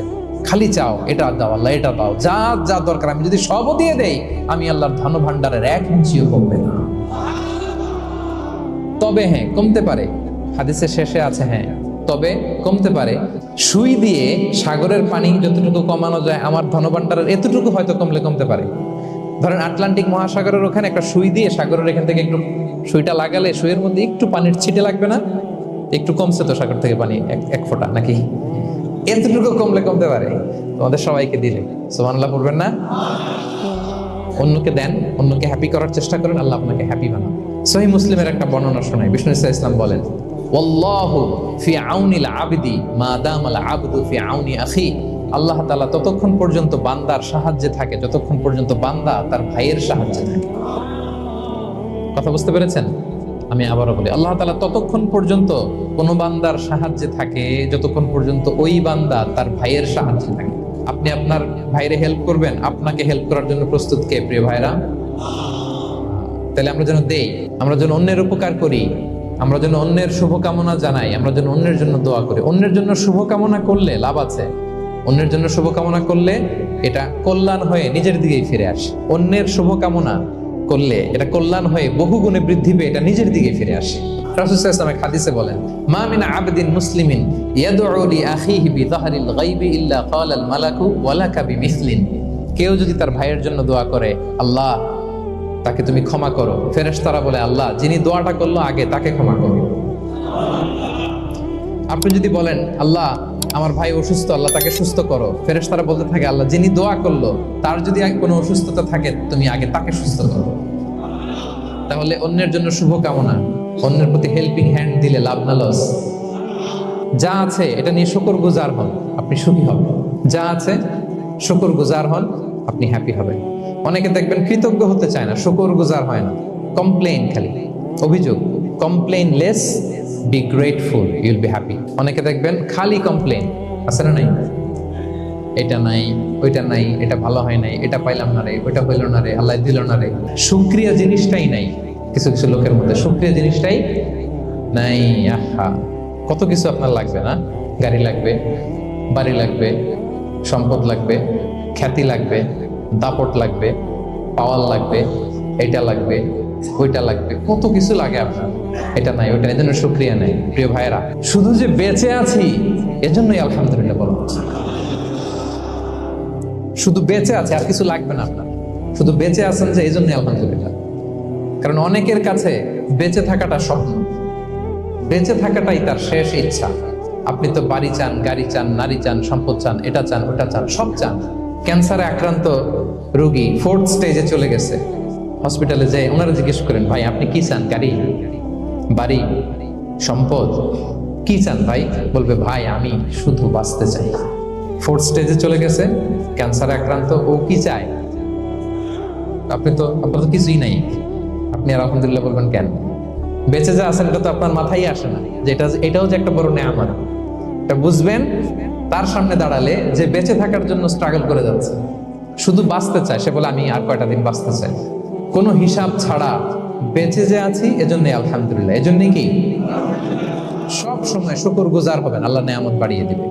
খালি চাও, এটা দাও আল্লাহ, এটা দাও, যা যা দরকার আমি যদি সবও দিয়ে দেই, আমি আল্লাহর ধন ভান্ডারের 1 ইঞ্চিও কমবে না। তবে হ্যাঁ, কমতে পারে। হাদিসের শেষে আছে, হ্যাঁ তবে কমতে পারে। সুই দিয়ে সাগরের পানি যতটুকু কমানো যায়, আমার ধনভাণ্ডারের এতটুকু হয়তো কমতে পারে। ধরেন আটলান্টিক মহাসাগরের ওখানে একটা সুই দিয়ে সাগরের এখান থেকে একটু সুইটা লাগালে সুইয়ের মধ্যে একটু পানির ছিটে লাগবে না? একটু কমছে তো সাগর থেকে পানি, এক ফোঁটা নাকি? এতটুকু কমতে পারে। তোমাদের সবাইকে দিলে সুবহানাল্লাহ পড়বেন না? অন্যকে দেন, অন্যকে হ্যাপি করার চেষ্টা করেন, আল্লাহ আপনাকে হ্যাপি বানান। সহিহ মুসলিমের একটা বর্ণনা শোনায়, বিষ্ণু ইসলাম বলেন, ওয়াল্লাহু ফি আউনিল আবদি মা দামাল আবদু ফি আউনি আখি, আল্লাহ তাআলা ততক্ষণ পর্যন্ত বান্দার সাহায্যে থাকে যতক্ষণ পর্যন্ত বান্দা তার ভাইয়ের সাহায্যে থাকে। কথা বুঝতে পেরেছেন? আমি আবারও বলি, আল্লাহ তাআলা ততক্ষণ পর্যন্ত কোন বান্দার সাহায্যে থাকে যতক্ষণ পর্যন্ত ওই বান্দা তার ভাইয়ের সাহায্যে থাকে। আপনি আপনার ভাইরে হেল্প করবেন, আপনাকে হেল্প করার জন্য প্রস্তুত কে? প্রিয় ভাইরা। তাহলে আমরা যেন দেই, আমরা যেন অন্যের উপকার করি, আমরা যেন অন্যের শুভকামনা জানাই, আমরা যেন অন্যের জন্য দোয়া করি। অন্যের জন্য শুভকামনা করলে লাভ আছে। অন্যের জন্য শুভকামনা করলে এটা কল্যাণ হয়ে নিজের দিকেই ফিরে আসে। অন্যের শুভকামনা করলে এটা কল্যাণ হয়ে বহু গুণে বৃদ্ধি পেয়ে এটা নিজের দিকে ফিরে আসে। রাসূল সাল্লাল্লাহু আলাইহি ওয়াসাল্লাম হাদিসে বলেন, মা মিন আবদিন মুসলিমিন ইয়াদউ লি আখিহি বিযাহরিল গায়বি ইল্লা ক্বালাল মালাকু ওয়া লাকা বিমিসলিন। কেউ যদি তার ভাইয়ের জন্য দোয়া করে, আল্লাহ তাকে তুমি ক্ষমা করো, ফেরেশতারা বলে আল্লাহ যিনি দোয়াটা করলো আগে তাকে ক্ষমা করো। আপনি যদি বলেন আল্লাহ আমার ভাই অসুস্থ, আল্লাহ তাকে সুস্থ করো, ফেরেশতারা বলতে থাকে আল্লাহ যিনি দোয়া করলো তার যদি কোনো অসুস্থতা থাকে তুমি আগে তাকে সুস্থ করো। তাহলে অন্যের জন্য শুভকামনা, অন্যের প্রতি হেল্পিং হ্যান্ড দিলে লাভ না লস? যা আছে এটা নিয়ে শুকরগুজার হন, আপনি সুখী হবেন। যা আছে শুকরগুজার হন, আপনি হ্যাপি হবেন। অনেকে দেখবেন কৃতজ্ঞ হতে চায় না, শুকরগুজার হয় না, কমপ্লেইন, খালি অভিযোগ। Complain less, be grateful, Yule be happy. অনেকে দেখবেন খালি কমপ্লেইন, আছে না নাই? এটা নাই, ওইটা নাই, এটা ভালো হয় নাই, এটা পাইলাম না রে, ওইটা হইল না রে, আল্লাহ দিল না রে। শুকরিয়া জিনিসটাই নাই কিছু কিছু লোকের মধ্যে, শুকরিয়া জিনিসটাই নাই। আহা, কত কিছু আপনার লাগবে না? গাড়ি লাগবে, বাড়ি লাগবে, সম্পদ লাগবে, খ্যাতি লাগবে, দাপট লাগবে, পাওয়ার লাগবে, এটা লাগবে, ওইটা লাগবে, কত কিছু লাগে আপনার। এটা নাই, ওইটা, এজন্য শুকরিয়া নাই। প্রিয় ভাইয়েরা, শুধু যে বেঁচে আছি এজন্যই আলহামদুলিল্লাহ বলা হচ্ছে। শুধু বেঁচে আছে, আর কিছু লাগবে না আপনার, শুধু বেঁচে আছেন যে এই জন্যই আলহামদুলিল্লাহ। কারণ অনেকের কাছে বেঁচে থাকাটা স্বপ্ন, বেঁচে থাকাটাই তার শেষ ইচ্ছা। আপনি তো বাড়ি চান, গাড়ি চান, নারী চান, সম্পদ চান, এটা চান, ওটা চান, সব চান। ক্যান্সারে আক্রান্ত রোগী 4th স্টেজে চলে গেছে, হসপিটালে যে ওনারা জিজ্ঞেস করেন ভাই আপনি কি চান? গাড়ি, বাড়ি, সম্পদ, কি চান ভাই? বলবে ভাই আমি শুধু বাঁচতে চাই। 4th স্টেজে চলে গেছে, ক্যান্সারে আক্রান্ত, ও কি চায়? আপনার তো কিছুই নাই, আপনি আর আলহামদুলিল্লাহ বলবেন কেন? বেঁচে যা আছেন এটা তো আপনার মাথায় আসে না যে এটাও যে একটা বড় নেয়ামত। এটা বুঝবেন তার সামনে দাঁড়ালে যে বেঁচে থাকার জন্য স্ট্রাগল করে যাচ্ছে, শুধু বাঁচতে চায়। সে বলে আমি আর কয়টা দিন বাঁচতে চাই, কোনো হিসাব ছাড়া বেঁচে যে আছি এজন্যই আলহামদুলিল্লাহ। এজন্যই কি সব সময় শুকরগুজার হবেন, আল্লাহ নেয়ামত বাড়িয়ে দিবে,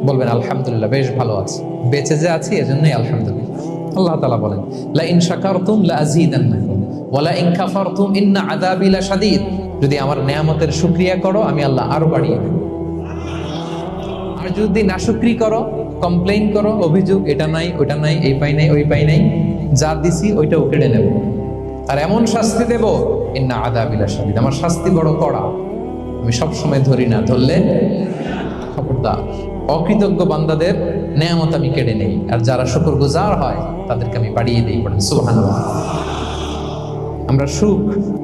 বলবেন আলহামদুলিল্লাহ বেশ ভালো আছে, বেঁচে যে আছি এজন্যই আলহামদুলিল্লাহ। আল্লাহ তাআলা বলেন লা ইন শাকারতুম লা আযীদান্নাকুম ওয়া লা ইন কাফারতুম ইন্না আযাবি লাশাদীদ। যদি আমার নেয়ামতের শুকরিয়া করো আমি আল্লাহ আরো বাড়িয়ে দেব, আর যদি নাশুকরি করো, কমপ্লেইন করো, অভিযোগ, এটা নাই, ওটা নাই, এই পাই নাই, ওই পাই নাই, যা দিছি ওইটাও কেড়ে নেব, আর এমন শাস্তি দেব ইন্না আযাবি লাশাদীদ, আমার শাস্তি বড় কড়া, আমি সব সময় ধরি না, ধরলে খবরদার। অকৃতজ্ঞ বান্দাদের নেয়ামত আমি কেড়ে নেই, আর যারা শুকরগুজার হয় তাদেরকে আমি বাড়িয়ে দিই। পড়েন সুবহানাল্লাহ। আমরা সুখ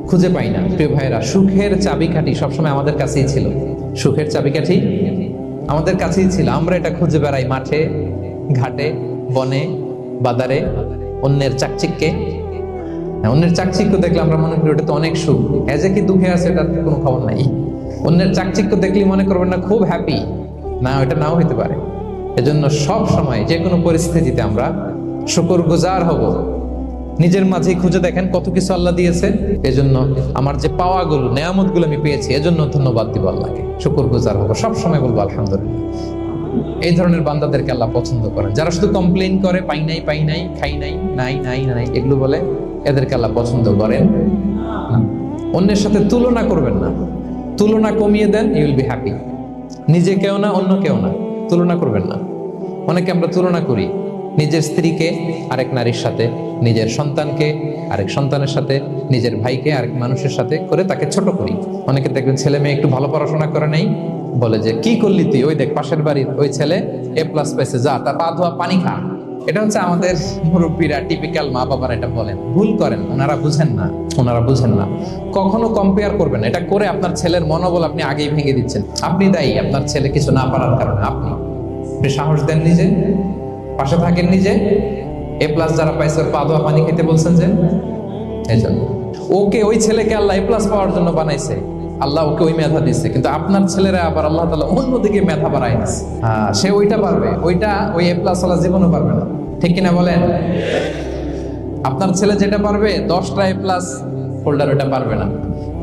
খুঁজে পাই না প্রিয় ভাইরা, সুখের চাবিকাঠি সবসময় আমাদের কাছেই ছিল, সুখের চাবিকাঠি আমাদের কাছেই ছিল। আমরা এটা খুঁজে বেড়াই মাঠে, ঘাটে, বনে, বাজারে, অন্যের চাকচিক্যে। অন্যের চাকচিক্য দেখলে আমরা মনে করি ওটা তো অনেক সুখ, এজে কি দুঃখে আছে এটার কোনো খবর নাই। অন্যের চাকচিক্য দেখলে মনে করবেন না খুব হ্যাপি, না, ওটা নাও হইতে পারে। এজন্য সব সময় যে কোনো পরিস্থিতিতে আমরা শুকরগুজার হব। নিজের মাঝেই খুঁজে দেখেন কত কিছু আল্লাহ দিয়েছে, এজন্য আমার যে পাওয়াগুলো, নেয়ামতগুলো আমি পেয়েছি এজন্য ধন্যবাদ দিব আল্লাহকে, শুকরগুজার হব, সব সময় বলবো আলহামদুলিল্লাহ। এই ধরনের বান্দাদেরকে আল্লাহ পছন্দ করেন। যারা শুধু কমপ্লেইন করে পাই নাই, পাই নাই, খাই নাই, নাই নাই নাই এগুলো বলে, এদেরকে আল্লাহ পছন্দ করেন না। অন্যের সাথে তুলনা করবেন না, তুলনা কমিয়ে দেন, ইউ উইল বি হ্যাপি। নিজে কেউ না, অন্য কেউ না, তুলনা করবেন না। অনেকে আমরা তুলনা করি নিজের স্ত্রীকে আরেক নারীর সাথে, নিজের সন্তানকে আরেক সন্তানের সাথে, নিজের ভাইকে আরেক মানুষের সাথে করে তাকে ছোট করি। অনেকে দেখবেন ছেলে মেয়ে একটু ভালো পড়াশোনা করে নেই, বলে যে কি করলি তুই, ওই দেখ পাশের বাড়ির ওই ছেলে A+ পাইছে, যা তার পা ধোয়া পানি খা। এটা হচ্ছে আমাদের মুরব্বীরা, টিপিক্যাল মা বাবারা এটা বলেন, ভুল করেন, ওনারা বুঝেন না, ওনারা বুঝেন না। কখনো কম্পেয়ার করবেন, এটা করে আপনার ছেলের মনোবল আপনি আগেই ভেঙে দিচ্ছেন। আপনি দায়ী আপনার ছেলে কিছু না পারার কারণে। আপনি সাহস দেন নিজে, পাশে থাকেন নিজে। A+ যারা পাইছে ওর পা ধোয়া পানি খেতে বলছেন যে, এই জন্য ওকে, ওই ছেলেকে আল্লাহ A+ পাওয়ার জন্য বানাইছে, আল্লাহ ওকে ওই মেধা দিচ্ছে, কিন্তু আপনার ছেলেরা আবার আল্লাহ তাআলা অন্যদিকে মেধা বাড়াই দিচ্ছে। সে ওইটা পারবে, ওইটা ওই A+ আল্লাহ জীবনও পারবে না, ঠিক কিনা বলেন? আপনার ছেলে যেটা পারবে 10টা A+ হোল্ডার ওটা পারবে না,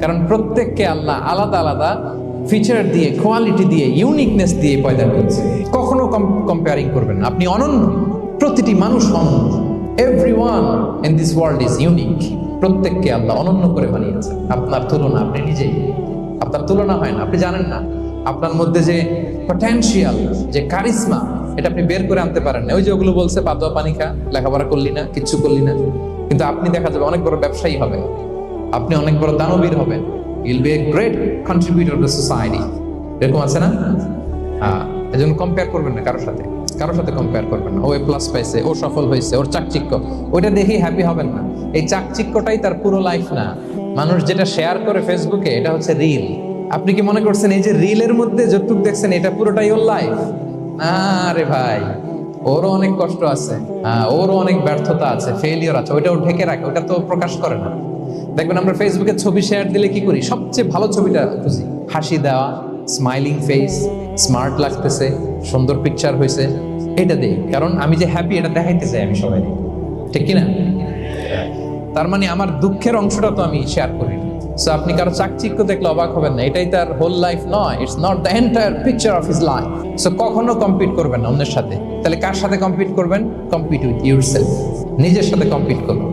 কারণ প্রত্যেককে আল্লাহ আলাদা আলাদা ফিচার দিয়ে, কোয়ালিটি দিয়ে, ইউনিকনেস দিয়ে পয়দা করেছে। কখনো কম্পেয়ারিং করবেন না, আপনি অনন্য, প্রতিটি মানুষ অনন্য। Everyone in this world is unique. প্রত্যেককে আল্লাহ অনন্য করে বানিয়েছেন। আপনার তুলনা আপনি নিজেই, আপনার তুলনা হয় না, আপনি জানেন না আপনার মধ্যে যে পটেনশিয়াল, যে কারিশমা, এটা আপনি বের করে আনতে পারেন না। ওই যে ওগুলো বলছে পাতোয়া পানি খা, লেখাপড়া করলি না, কিচ্ছু করলি না, কিন্তু আপনি দেখা যাবে অনেক বড় ব্যবসায়ী হবেন, আপনি অনেক বড় দানবীর হবেন, you'll B a great contributor two society. এরকম আছে না? এই জন্য কম্পেয়ার করবেন না কারোর সাথে কম্পেয়ার করবেন না। ও এ প্লাস পাইছে, ও সফল হয়েছে, ওর চাকচিক্য, ওইটা দেখেই হ্যাপি হবেন না। এই চাকচিক্যটাই তার পুরো লাইফ না। মানুষ যেটা শেয়ার করে ফেসবুকে, এটা হচ্ছে রিল। আপনি কি মনে করছেন এই যে রিলের মধ্যে যতটুকু দেখছেন এটা পুরোটাই ওর লাইফ? না রে ভাই, ওরও অনেক কষ্ট আছে, ওরও অনেক ব্যর্থতা আছে, ফেলিওর আছে, ওইটা ও ঢেকে রাখে, ওটা তো প্রকাশ করে না। দেখবেন আমরা ফেসবুকে ছবি শেয়ার দিলে কি করি? সবচেয়ে ভালো ছবিটা খুঁজি, হাসি দেওয়া, স্মাইলিং ফেস, স্মার্ট লাগতেছে, সুন্দর পিকচার হয়েছে, এটা দেই। কারণ আমি যে হ্যাপি এটা দেখাইতে চাই আমি সবাই, ঠিক কিনা? তার মানে আমার দুঃখের অংশটা তো আমি শেয়ার করি না। সো আপনি কারো চাকচিক্য দেখলে অবাক হবেন না, এটাই তার হোল লাইফ নয়। It's not the entire picture of his life. So কখনো কম্পিট করবেন না অন্যের সাথে। তাহলে কার সাথে কম্পিট করবেন? Compete with yourself. নিজের সাথে কম্পিট করুন,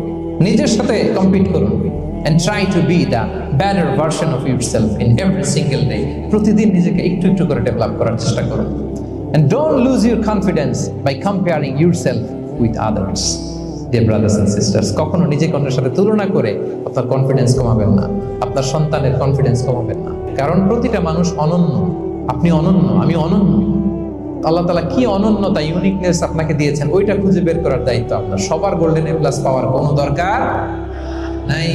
নিজের সাথে কম্পিট করুন। And try to be the better version of yourself in every single day. প্রতিদিন নিজেকে একটু একটু করে ডেভেলপ করার চেষ্টা করুন। And don't lose your confidence by comparing yourself with others. Dear brothers and sisters, কখনো নিজেকে অন্যের সাথে তুলনা করে আপনার কনফিডেন্স কমাবেন না, আপনার সন্তানের কনফিডেন্স কমাবেন না। কারণ প্রতিটা মানুষ অনন্য। আপনি অনন্য, আমি অনন্য। আল্লাহ তাআলা কি অনন্যতা, ইউনিকনেস আপনাকে দিয়েছেন, ওইটা খুঁজে বের করার দায়িত্ব আপনার। সবার গোল্ডেন এ প্লাস পাওয়ার কোনো দরকার নাই,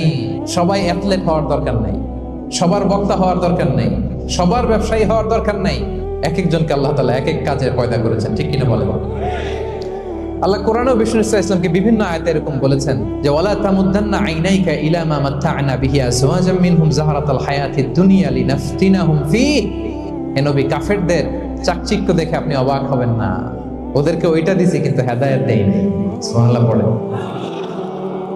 সবাই অ্যাথলেট হওয়ার দরকার নাই, সবার বক্তা হওয়ার দরকার নাই, সবার ব্যবসায়ী হওয়ার দরকার নাই। এক একজনকে আল্লাহ তাআলা এক এক কাজে পয়দা করেছেন, ঠিক কিনা বলেন? আল্লাহ কোরআনে বিষ্ণু ইসলামকে বিভিন্ন আয়াতে এরকম বলেছেন যে ওয়ালা তামুদ্দান্না আইনাইকা ইলা মা মাত্তা'না বিহি আজওয়াজাম মিনহুম যাহরাতাল হায়াতিদ দুনিয়া লিনাফতিনাহুম ফীহ। হে নবী, কাফেরদের চাকচিক্য দেখে আপনি অবাক হবেন না, ওদেরকে ওইটা দিছি কিন্তু হেদায়েত দেইনি। সুবহানাল্লাহ পড়েন।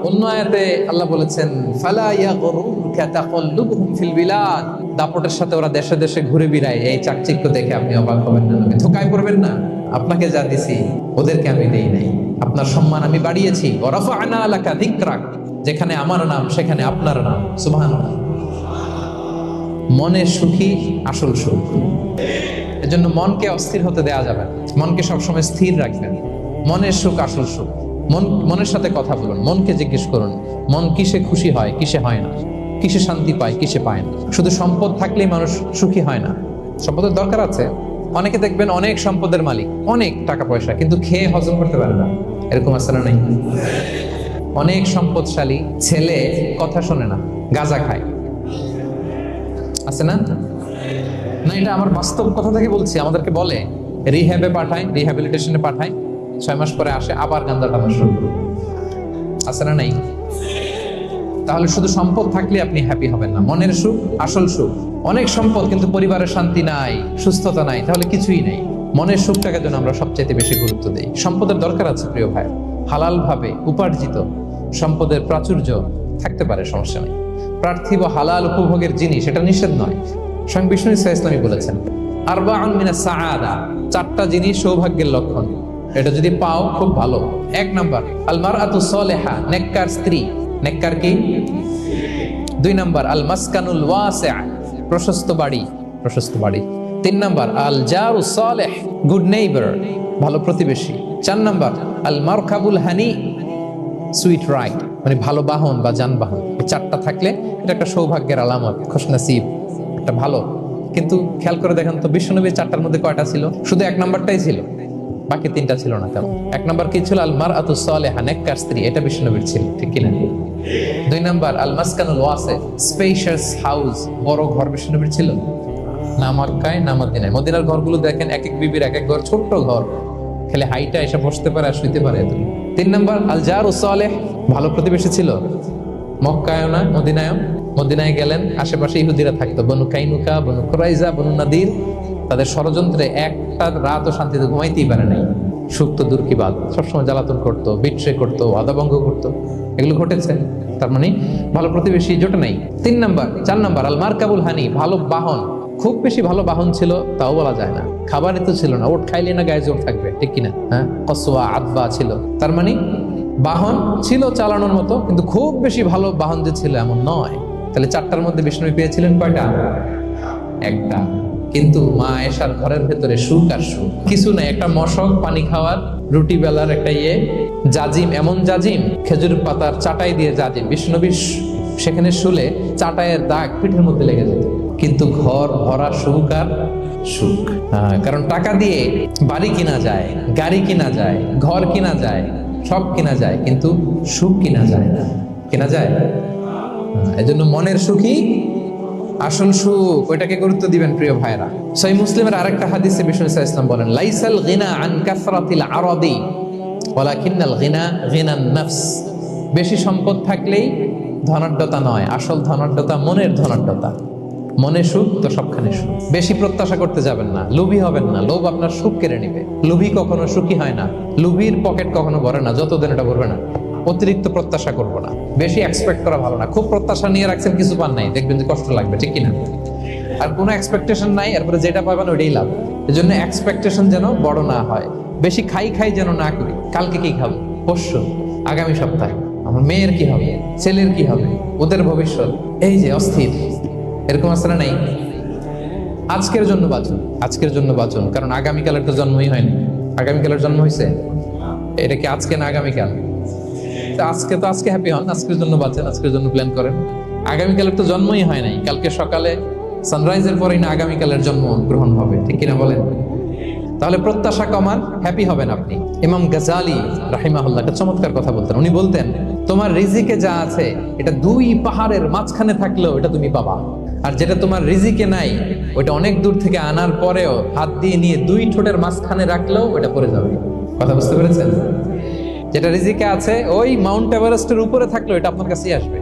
অন্য আয়াতে আল্লাহ বলেছেন ফালা ইয়াগরুরকা তাকাল্লুবুহুম ফিল বিলাদ। দাপটের সাথে ওরা দেশে দেশে ঘুরে বেড়ায়, এই চাকচিক্য দেখে আপনি অবাক হবেন না, ধোঁকায় পড়বেন না। আপনাকে যা দিছি ওদেরকে আমি দেই নাই। আপনার সম্মান আমি বাড়িয়েছি। ওয়া রাফা'না লাকা যিকরাক, যেখানে আমার নাম সেখানে আপনার নাম। সুবহানাল্লাহ। মনে সুখী আসল সুখ। এজন্য মনকে অস্থির হতে দেয়া যাবে না, মনকে সবসময় স্থির রাখবেন। মনের সুখ আসল সুখ। মনের সাথে কথা বলুন, মনকে জিজ্ঞেস করুন মন কিসে খুশি হয়, কিসে হয় না, কিসে শান্তি পায়, কিসে পায় না। শুধু সম্পদ থাকলেই মানুষ সুখী হয় না, সম্পদের দরকার আছে। অনেকে দেখবেন অনেক সম্পদের মালিক, অনেক টাকা পয়সা, কিন্তু খেয়ে হজম করতে পারে না। এরকম আছে না নাই? অনেক সম্পদশালী ছেলে কথা শোনে না, গাঁজা খায়, আছে না? না, এটা আমার বাস্তব কথা থেকে বলছি। আমাদেরকে বলে রিহ্যাবে পাঠায়, রিহ্যাবিলিটেশনে পাঠায়, 6 মাস পরে আসে আবার গাঁজা টানা শুরু, আছে না নাই? তাহলে শুধু সম্পদ থাকলে আপনি হ্যাপি হবেন না। মনের সুখ আসল সুখ। অনেক সম্পদ কিন্তু পরিবারের শান্তি নাই, সুস্থতা নাই, তাহলে কিছুই নেই। মনের সুখটাকে যেন আমরা সবচেয়ে বেশি গুরুত্ব দেই। সম্পদের দরকার আছে প্রিয় ভাই, হালাল ভাবে উপার্জিত সম্পদের প্রাচুর্য থাকতে পারে, সমস্যা নেই। পার্থিব হালাল উপভোগের জিনিস, এটা নিষেধ নয়। স্বয়ং বিষ্ণু ইসলামী বলেছেন আরবাউন মিনাস সাআদা, 4টা জিনিস সৌভাগ্যের লক্ষণ। এটা যদি পাও খুব ভালো। 1 নাম্বার আল মারআতু সালিহা, নেককার স্ত্রী। নেককার কি? 2 নাম্বার আল মাসকানুল ওয়াসি', প্রশস্ত বাড়ি, প্রশস্ত বাড়ি। 3 নাম্বার আল জারু সালিহ, গুড নেইবার, ভালো প্রতিবেশী। 4 নাম্বার আল মারকাবুল হানি, সুইট রাইড, মানে ভালো বাহন বা যানবাহন। এই 4টা থাকলে এটা একটা সৌভাগ্যের আলামত, খুশনসিব, একটা ভালো। কিন্তু খেয়াল করে দেখেন তো বিশ্বনবীর 4টার মধ্যে কয়টা ছিল? শুধু 1 নাম্বারটাই ছিল, বাকি 3টা ছিল না। কেন? 1 নাম্বার কি ছিল? আল মারআতু সালিহা, নেককার স্ত্রী, এটা বিশ্বনবীর ছিল, ঠিক কিনা? 2 নাম্বার আল মাসকানুল ওয়াসি', স্পেশিয়াস হাউস, বড় ঘর, বিশ্বনবীর ছিল না মক্কায় না মদিনায়। মদিনার ঘরগুলো দেখেন এক এক বিবির এক এক ঘর, ছোট্ট ঘর, খেলে হাইটা এসে বসতে পারে আর শুইতে পারে। 3 নাম্বার আল জারু সালিহ, ভালো প্রতিবেশী ছিল। মক্কায় না মদিনায়, মদিনায় গেলেন আশেপাশে ইহুদিরা থাকতো, বনু কাইনুকা, বনু কুরাইজা, বনু নাদির। তাদের ষড়যন্ত্রে একটা রাতও শান্তিতে ঘুমাইতেই পারে নাই। সুখ তো দূর কি বাদ, সবসময় জ্বালাতন করতো, বিট্রে করতো, আদাভঙ্গ করতো, এগুলো ঘটেছে। তার মানে ভালো প্রতিবেশী জোটে নাই। 3 নাম্বার 4 নাম্বার আল মারকাবুল হানি, ভালো বাহন। খুব বেশি ভালো বাহন ছিল তাও বলা যায় না, খাবারই তো ছিল না, ওট খাইলে না গায়ে জোর থাকবে, ঠিক কিনা? হ্যাঁ, কসওয়া আদবা ছিল। তার মানে বাহন ছিল চালানোর মতো, কিন্তু খুব বেশি ভালো বাহন যে ছিল এমন নয়। তাহলে 4টার মধ্যে বিষ্ণু পেয়েছিলেন কয়টা? 1টা। কিন্তু মা আয়েশার ঘরের ভেতরে সুখ আর সুখ, কিছু নাই, একটা মশক, পানি খাওয়ার, রুটি বেলার একটা জাজিম, এমন জাজিম, খেজুর পাতার চাটাই দিয়ে জাজিম, বিষ্ণুনবী সেখানে শুলে চাটাইয়ের দাগ পিঠের মধ্যে লেগে যেত, কিন্তু ঘর ভরা সুখ আর সুখ। কারণ টাকা দিয়ে বাড়ি কিনা যায়, গাড়ি কিনা যায়, ঘর কিনা যায়, সব কিনা যায়, কিন্তু সুখ কিনা যায় না। কিনা যায়? এজন্য মনের সুখই আসল সুখ, ওইটাকে গুরুত্ব দিবেন প্রিয় ভাইরা। সহিহ মুসলিমের আরেকটা হাদিসে বিষ্ণু সাল্লাল্লাহু আলাইহি ওয়াসাল্লাম বলেন, লাইসাল গিনা আন কাসরাতিল আরাদি ওয়ালাকিন্নাল গিনা গিনান নফস। বেশি সম্পদ থাকলেই ধনাঢ্যতা নয়, আসল ধনাঢ্যতা মনের ধনাঢ্যতা। মনে সুখ তো সবখানে সুখ। বেশি প্রত্যাশা করতে যাবেন না, লোভী হবেন না, লোভ আপনার সুখ কেড়ে নিবে। লোভী কখনো সুখী হয় না, লোভীর পকেট কখনো ভরে না যতদিন এটা ভরবে না। অতিরিক্ত প্রত্যাশা করবো না, বেশি এক্সপেক্ট করা ভালো না। খুব প্রত্যাশা নিয়ে রাখছেন, কিছু পান নাই, দেখবেন যে কষ্ট লাগবে, ঠিক কিনা? আর কোনো এক্সপেকটেশন নাই, এরপরে যেটা পাবেন ওইটাই লাভ। এই জন্য এক্সপেকটেশন যেন বড় না হয়, বেশি খাই যেন না করি। কালকে কি খাবো, পরশু, আগামী সপ্তাহে আমার মেয়ের কি হবে, ছেলের কি হবে, ওদের ভবিষ্যৎ, এই যে অস্থির, এরকম আসলে নাই। আজকের জন্য বাঁচুন, আজকের জন্য বাঁচুন, কারণ আগামীকালের তো জন্মই হয়নি। আগামীকালের জন্ম হয়েছে, এটা কি আজকে না আগামীকাল? আজকে তো আজকে হ্যাপি হন, আজকের জন্য বাঁচেন, আজকের জন্য প্ল্যান করেন। আগামীকালের তো জন্মই হয় নাই, কালকে সকালে সানরাইজের পরেই না আগামীকালের জন্ম গ্রহণ হবে, ঠিক কিনা বলেন? তাহলে প্রত্যাশা কমান, হ্যাপি হবেন আপনি। ইমাম গাজালি রাহিমাহুল্লাহ একটা চমৎকার কথা বলতেন। উনি বলতেন, তোমার রিজিকে যা আছে এটা 2 পাহাড়ের মাঝখানে থাকলেও এটা তুমি পাবা, আর যেটা তোমার রিজিকে নাই ওইটা অনেক দূর থেকে আনার পরেও হাত দিয়ে নিয়ে 2 ঠোঁটের মাঝখানে রাখলেও ওটা পড়ে যাবে। কথা বুঝতে পেরেছেন? যেটা রিজিকে আছে ওই মাউন্ট এভারেস্টের উপরে থাকলেও এটা আপনার কাছেই আসবে,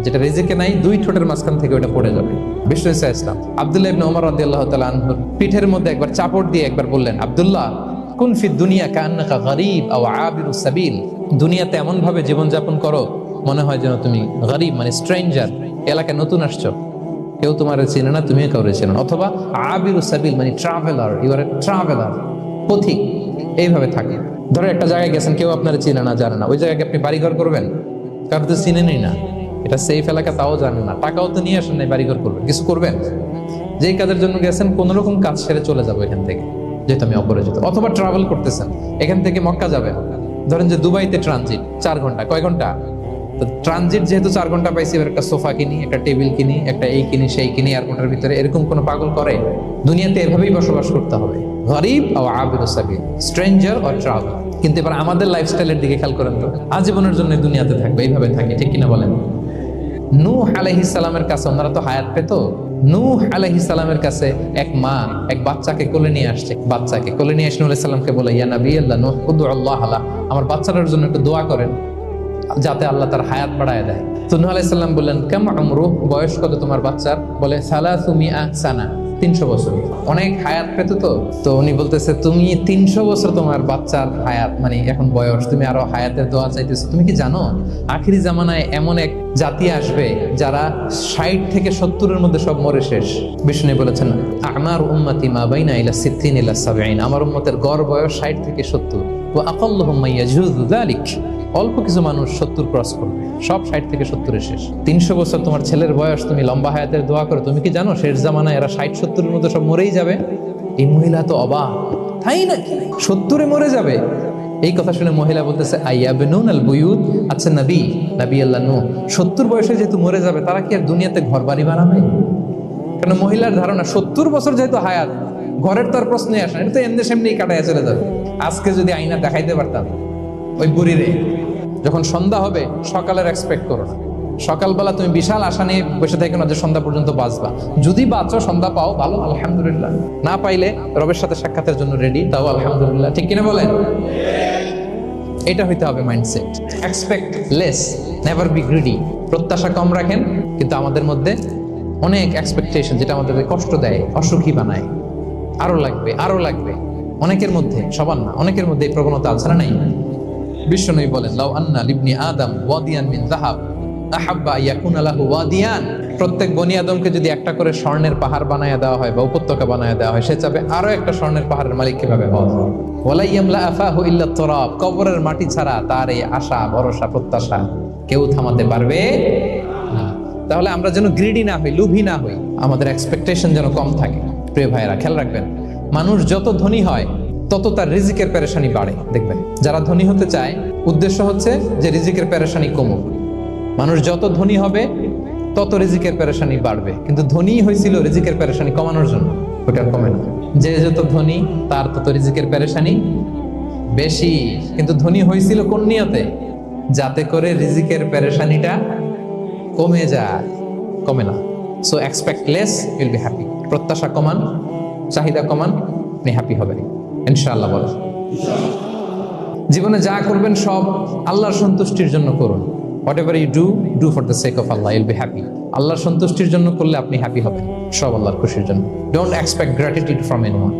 যেটা রিজিকে নাই 2 ঠোঁটের মাঝখান থেকে ওটা পড়ে যাবে। বিষ্ণু ইসলাম আব্দুল্লাহ ইবনে ওমর রাদিয়াল্লাহু তাআলা আনহুর পিঠের মধ্যে একবার চাপড় দিয়ে একবার বললেন, আব্দুল্লাহ কুন ফি দুনিয়া কান্নাকা গরীব আও আবিরুস সাবিল। দুনিয়াতে এমন ভাবে জীবনযাপন করো মনে হয় যেন তুমি গরীব, মানে স্ট্রেঞ্জার, এলাকায় নতুন আসছো, কেউ তোমার চেনে না, তুমিও কাউরে চেনো না। অথবা আবিরুস সাবিল মানে traveller, you are a traveller, পথিক। এইভাবে থাকে। ধরো একটা জায়গায় গেছেন, কেউ আপনার চেনে না, জানে না, ওই জায়গায় আপনি বাড়িঘর করবেন, কারণ তো চিনেনই না, এটা সেফ এলাকা তাও জানেন না, টাকাও তো নিয়ে আসেন নাই, বাড়িঘর করবেন, কিছু করবেন? যেই কাজের জন্য গেছেন কোন রকম কাজ সেরে চলে যাবো এখান থেকে, যেহেতু আমি অপরিচিত। অথবা ট্রাভেল করতেছেন, এখান থেকে মক্কা যাবেন, ধরেন যে দুবাইতে ট্রানজিট 4 ঘন্টা, কয় ঘন্টা? তো ট্রানজিট যেহেতু 4 ঘন্টা পাইছি, এবার একটা সোফা কিনি, একটা টেবিল কিনি, একটা এই কিনি সেই কিনি এয়ারপোর্টের ভিতরে, এরকম কোনো পাগল করে? দুনিয়াতে এভাবেই বসবাস করতে হবে, গরীব ও আবিরুস সাবিল, স্ট্রেঞ্জার অর ট্রাভেল। কিন্তু এবার আমাদের লাইফস্টাইলের দিকে খেয়াল করেন তো, আজীবনের জন্য দুনিয়াতে থাকবে, এইভাবে থাকি, ঠিক কিনা বলেন? নূহ আলাইহিস সালামের কাছে, ওনারা তো হায়াত পেত, নূহ আলাইহিস সালামের কাছে এক মা এক বাচ্চাকে কোলে নিয়ে আসছে, বাচ্চাকে কোলে নিয়ে এসে নূহ আলাইহিস সালামকে বলে, ইয়া নবী আল্লাহ নূহ উদু আল্লাহ আলা, আমার বাচ্চাটার জন্য একটু দোয়া করেন যাতে আল্লাহ তার হায়াত বাড়ায় দেয়। তো নূহ আলাইহিস সালাম বললেন, কাম আমরুহ, বয়স কত তোমার বাচ্চার? বলে 300 সানা, 300 বছর। অনেক হায়াত পেত তো উনি বলতেছে, তুমি 300 বছর তোমার বাচ্চার হায়াত, মানে এখন বয়স, তুমি আরো হায়াতের দোয়া চাইতেছো। তুমি কি জানো আখিরি জামানায় এমন এক জাতি আসবে যারা 60 থেকে 70-এর মধ্যে সব মরে শেষ। বিষ্ণু বলেছেন, আমার উম্মতি মা বাইনা ইলা 60 ইলা 70, আমার উম্মতের গড় বয়স 60 থেকে 70। ওয়া আকাল্লুহুম মাইয়াজুযু যালিক, অল্প কিছু মানুষ 70 ক্রস করবে, সব 60 থেকে 70-এ শেষ। 300 বছর তোমার ছেলের বয়স, তুমি লম্বা হায়াতের দোয়া করো। তুমি কি জানো শেষ জামানায় এরা 60-70-এর মধ্যে সব মরেই যাবে? এই মহিলা তো অবাক, তাই নাকি 70-এ মরে যাবে? এই কথা শুনে মহিলা বলতেছে, আইয়াবনুন আল বুয়ুত, আচ্ছা নবী আল্লাহ নূহ 70 বয়সে যেহেতু মরে যাবে, তারা কি আর দুনিয়াতে ঘর বাড়ি বানাবে? কারণ মহিলার ধারণা 70 বছর যেহেতু হায়াত, ঘরের তার প্রশ্নই আসে না, এটা তো এমনি সেমনি কাটায় চলে যাবে। আজকে যদি আয়না দেখাইতে পারতাম ওই বুড়িরে, যখন সন্ধ্যা হবে সকালের এক্সপেক্ট করো না, সকালবেলা তুমি বিশাল আশা নিয়ে বসে থাকো না যে সন্ধ্যা পর্যন্ত বাঁচবা। যদি বাঁচো, সন্ধ্যা পাও, ভালো, আলহামদুলিল্লাহ। না পাইলে রবের সাথে সাক্ষাতের জন্য রেডি, তাও আলহামদুলিল্লাহ, ঠিক কিনা বলেন? এটা হইতে হবে mindset. Expect less, never be greedy. প্রত্যাশা কম রাখেন, কিন্তু আমাদের মধ্যে অনেক এক্সপেকটেশন, যেটা আমাদেরকে কষ্ট দেয়, অসুখী বানায়। আরো লাগবে, আরো লাগবে। অনেকের মধ্যে, সবার না, অনেকের মধ্যে এই প্রবণতা আছে না নাই? বিশ্বনবী বলেন, লাউ আন্না লিবনি আদম ওয়াদিয়ান মিন যাহাব আহাব্বা ইয়াকুনা লাহু ওয়াদিয়ান, প্রত্যেক বনি আদমকে যদি একটা করে স্বর্ণের পাহাড় বানায় দেওয়া হয় বা উপত্যকা বানায় দেওয়া হয়, সে চাবে আরো একটা স্বর্ণের পাহাড়ের মালিক কিভাবে হওয়া যায়। ওয়ালা ইয়ামলা আফাহু ইল্লা তুরাব, কবরের মাটি ছাড়া তার এই আশা, ভরসা, প্রত্যাশা কেউ থামাতে পারবে না। তাহলে আমরা যেন গ্রিডি না হই, লোভী না হই, আমাদের এক্সপেকটেশন যেন কম থাকে। প্রিয় ভাইয়েরা খেয়াল রাখবেন, মানুষ যত ধনী হয় তত তার রিজিকের পেরেশানি বাড়ে। দেখবেন যারা ধনী হতে চায় উদ্দেশ্য হচ্ছে যে রিজিকের পেরেশানি কমুক। মানুষ যত ধনী হবে তত রিজিকের পেরেশানি বাড়বে, কিন্তু ধনী হয়েছিল রিজিকের পেরেশানি কমানোর জন্য, ওটা কমে না। যে যত ধনী তার তত রিজিকের পেরেশানি বেশি, কিন্তু ধনী হয়েছিল কোন নিয়তে? যাতে করে রিজিকের পেরেশানিটা কমে যায়, কমে না। So expect less, will be happy. প্রত্যাশা কমান, চাহিদা কমান, আপনি হ্যাপি হবেন ইনশাআল্লাহ। বলেন জীবনে যা করবেন সব আল্লাহর সন্তুষ্টির জন্য করুন। Whatever you do for the sake of Allah, you'll be happy. আল্লাহর সন্তুষ্টির জন্য করলে আপনি হ্যাপি হবেন, সব আল্লাহর খুশির জন্য। Don't expect gratitude from anyone.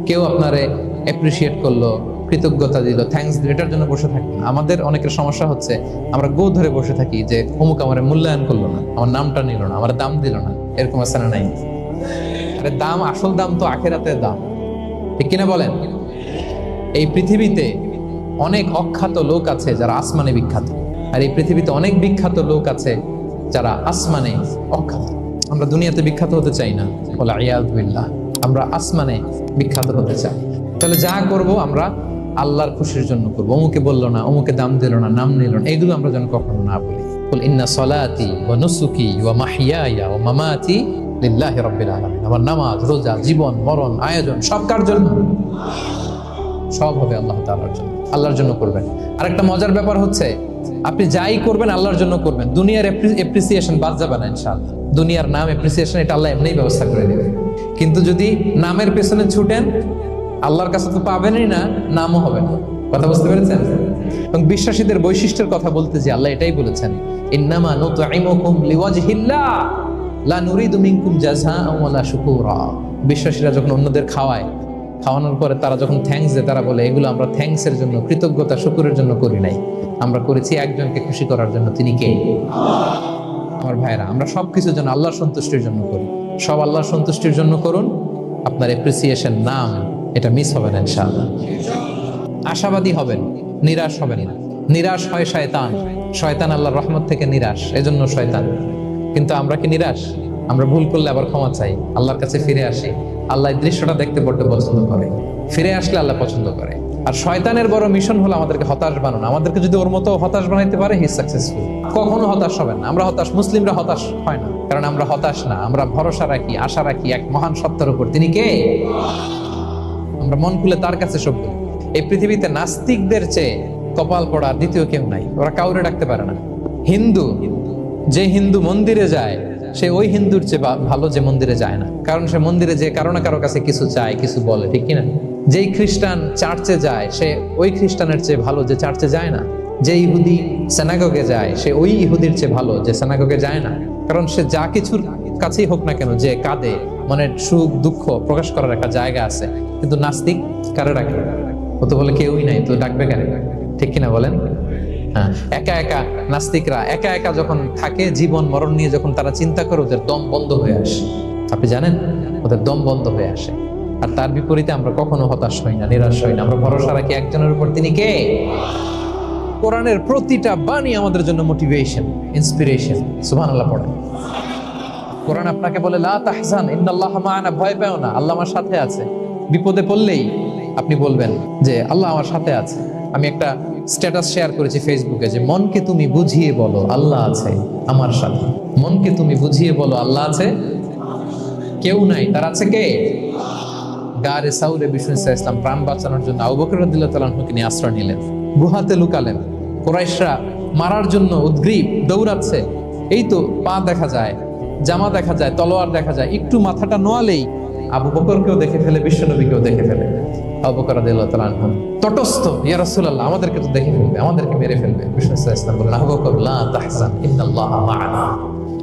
কেউ আপনারে অ্যাপ্রিসিয়েট করলো, কৃতজ্ঞতা দিল, থ্যাঙ্কস দিল, এটার জন্য বসে থাকবেন। আমাদের অনেকের সমস্যা হচ্ছে আমরা গো ধরে বসে থাকি যে অমুক আমার মূল্যায়ন করলো না, আমার নামটা নিল না, আমার দাম দিল না। এরকম আছে না নাই? আরে দাম, আসল দাম তো আখিরাতের দাম, ঠিক কিনা বলেন? এই পৃথিবীতে অনেক অখ্যাত লোক আছে যারা আসমানে বিখ্যাত, আর এই পৃথিবীতে অনেক বিখ্যাত লোক আছে যারা আসমানে অখ্যাত। আমরা দুনিয়াতে বিখ্যাত হতে চাই না, ওয়াল ইয়াযু বিল্লাহ, আমরা আসমানে বিখ্যাত হতে চাই। তাহলে যা করব আমরা আল্লাহর খুশির জন্য করবো। অমুকে বললো না, অমুকে দাম দিল না, নাম নিল না, এগুলো আমরা যেন কখনো না বলি। কুল ইন্না সলাতি ওয়া নুসুকি ওয়া মাহইয়ায়া ওয়া মামাতি লিল্লাহি রাব্বিল আলামিন। আমার নামাজ, রোজা, জীবন, মরণ, আয়োজন সব কার জন্য? সব হবে আল্লাহ তাআলার জন্য, আল্লাহর জন্য করবেন। আর একটা মজার ব্যাপার হচ্ছে, আপনি যাই করবেন আল্লাহর জন্য করবেন। দুনিয়ার এপ্রিসিয়েশন বাদ যাবে না ইনশাআল্লাহ। দুনিয়ার নাম এপ্রিসিয়েশন এটা আল্লাহ এমনিই ব্যবস্থা করে দেবে। কিন্তু যদি নামের পেছনে ছুটেন, আল্লাহর কাছে তো পাবেনই না, নামও হবে না। কথা বুঝতে পেরেছেন? এবং বিশ্বাসীদের বৈশিষ্ট্যের কথা বলতে যে আল্লাহ এটাই বলেছেন, ইন্নামা নুতঈমুকুম লিওয়াজহিল্লাহ লা নুরিদু মিনকুম জাযাআন ওয়ালা শুকুরা। বিশ্বাসীরা যখন অন্যদের খাওয়ানোর পরে তারা যখন থ্যাঙ্কস দেয়, তারা বলে এগুলো আমরা থ্যাঙ্কসের জন্য, কৃতজ্ঞতা, শুকরের জন্য করি নাই, আমরা করেছি একজনকে খুশি করার জন্য। তিনি কে? আমার ভাইরা, আমরা সবকিছু যেন আল্লাহর সন্তুষ্টির জন্য করি। সব আল্লাহর সন্তুষ্টির জন্য করুন। আপনার এপ্রিসিয়েশন, নাম, এটা মিস হবে না ইনশাআল্লাহ। আশাবাদী হবেন, নিরাশ হবেন না। নিরাশ হয় শয়তান, শয়তান আল্লাহর রহমত থেকে নিরাশ, এজন্য শয়তান। কিন্তু আমরা কি নিরাশ? আমরা ভুল করলে আবার ক্ষমা চাই, আল্লাহর কাছে ফিরে আসি। আল্লাহ এই দৃশ্যটা দেখতে বড্ড পছন্দ করে, ফিরে আসলে আল্লাহ পছন্দ করে। আর শয়তানের বড় মিশন হলো আমাদেরকে হতাশ বানানো। আমাদেরকে যদি ওর মতো হতাশ বানাইতে পারে, হি সাকসেসফুল। কখনো হতাশ হবেন না। আমরা হতাশ, মুসলিমরা হতাশ হয় না, কারণ আমরা হতাশ না, আমরা ভরসা রাখি, আশা রাখি এক মহান সত্তার উপর। তিনি কে? আমরা মন খুলে তার কাছে সব বলি। এই পৃথিবীতে নাস্তিকদের চেয়ে কপাল পড়া দ্বিতীয় কেউ নাই। ওরা কাউরে ডাকতে পারে না। হিন্দু, যে হিন্দু মন্দিরে যায় সে ওই হিন্দুর চেয়ে ভালো যে মন্দিরে যায় না, কারণ সে মন্দিরে যে কারো না কারো কাছে কিছু চায়, কিছু বলে, ঠিক কিনা? যেই খ্রিস্টান চার্চে যায় সে ওই খ্রিস্টানের চেয়ে ভালো যে চার্চে যায় না। যে ইহুদি সিনাগগে যায় সে ওই ইহুদির চেয়ে ভালো যে সিনাগগে যায় না, কারণ সে যা কিছুর কাছেই হোক না কেন, যে কাঁদে, মনের সুখ দুঃখ প্রকাশ করার একটা জায়গা আছে। কিন্তু নাস্তিক কারে ডাকে? ও তো বলে কেউই নাই, তো ডাকবে কেন? ঠিক কিনা বলেন? হ্যাঁ, একা একা নাস্তিকরা একা একা যখন থাকে, জীবন মরণ নিয়ে যখন তারা চিন্তা করে, ওদের দম বন্ধ হয়ে আসে। আপনি জানেন, ওদের দম বন্ধ হয়ে আসে। আর তার বিপরীতে আমরা কখনো হতাশ হই না, নিরাশ হই না। আমরা ভরসা রাখি একজনের উপর, তিনি কে? কোরআনের প্রতিটা বাণী আমাদের জন্য মোটিভেশন, ইন্সপিরেশন। সুবহানাল্লাহ পড়েন। কোরআন আপনাকে বলে লা তাহজান ইন্নাল্লাহা মা'ানা, ভয় পেও না, আল্লাহ আমার সাথে আছে। বিপদে পড়লেই আপনি বলবেন যে আল্লাহ আমার সাথে আছে। আমি একটা স্ট্যাটাস শেয়ার করেছি ফেসবুকে যে মনকে তুমি বুঝিয়ে বলো আল্লাহ আছে আমার সাথে। মনকে তুমি বুঝিয়ে বলো আল্লাহ আছে, কেউ নাই, তার আছে কে? গারে সাউরে বিষ্ণু ইসলাম প্রাণ বাঁচানোর জন্য আবু বকর রাদিয়াল্লাহু তাআলা আনহুকে নিয়ে আশ্রয় নিলেন, গুহাতে লুকালেন। কুরাইশরা মারার জন্য উদ্গ্রীব, দৌড়াচ্ছে। এই তো পা দেখা যায়, জামা দেখা যায়, তলোয়ার দেখা যায়। একটু মাথাটা নোয়ালেই আবু বকরকেও দেখে ফেলে, বিশ্বনবীকেও দেখে ফেলে। আবু বকর রাদিয়াল্লাহু তাআলা আনহু তটস্থ, ইয়া রাসূলুল্লাহ আমাদেরকে তো দেখে ফেলবে, আমাদেরকে মেরে ফেলবে। বিষ্ণু ইসলাম বললেন, আবু বকর লা তাহজান ইন্নাল্লাহা মা'ানা,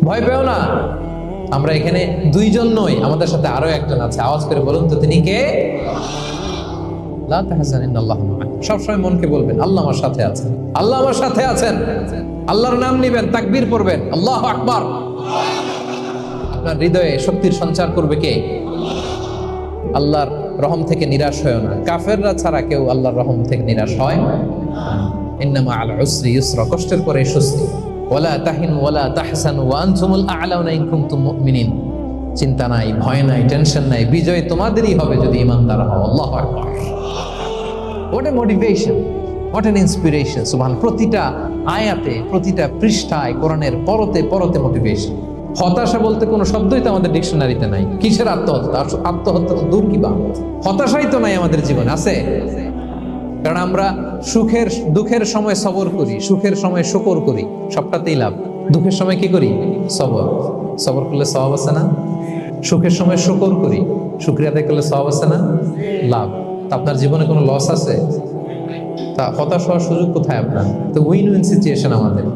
ভয় পেও না, আমরা এখানে দুইজন নই, আমাদের সাথে আরো একজন আছে। আওয়াজ করে বলুন তো, তিনি কে? লা তাহজান ইন্নাল্লাহা মা'ানা। সবসময় মনকে বলবেন আল্লাহ আমার সাথে আছেন, আল্লাহ আমার সাথে আছেন। আল্লাহর নাম নিবেন, তাকবীর পড়বেন, আল্লাহু আকবার। আপনার হৃদয়ে শক্তির সঞ্চার করবে কে? আল্লাহর রহম থেকে নিরাশ হয় না। কাফেররা ছাড়া কেউ আল্লাহর রহম থেকে নিরাশ হয়। ইন্নামা আল উসরি ইউসরা, কষ্টের পরে স্বস্তি। ওয়ালা তাহিনু ওয়ালা তাহসানু ওয়া আনতুমুল আ'লাউনা ইন কুনতুম মুমিনিন। চিন্তা নাই, ভয় নাই, টেনশন নাই, বিজয় তোমাদেরই হবে যদি ইমানদার হও। আল্লাহু আকবার। What a motivation, what an inspiration. সুবহান, প্রতিটা আয়াতে, প্রতিটা পৃষ্ঠায় কোরআনের পরতে পরতে মোটিভেশন। হতাশা বলতে কোনো শব্দই তো আমাদের ডিকশনারিতে নাই। কিসের আত্মহত্যা? আত্মহত্যা তো দূর, কি বা হতাশাই তো নাই আমাদের জীবনে, আছে? কারণ আমরা সুখের দুঃখের সময় সবর করি, সুখের সময় শুকর করি, সবটাতেই লাভ। দুঃখের সময় কি করি? সবর। সবর করলে সওয়াব আছে না? সুখের সময় শুকর করি, শুকরিয়া আদায় করলে সওয়াব আছে না? লাভ। তা আপনার জীবনে কোনো লস আছে? তা হতাশ হওয়ার সুযোগ কোথায় আপনার? তো উইন উইন সিচুয়েশন আমাদের।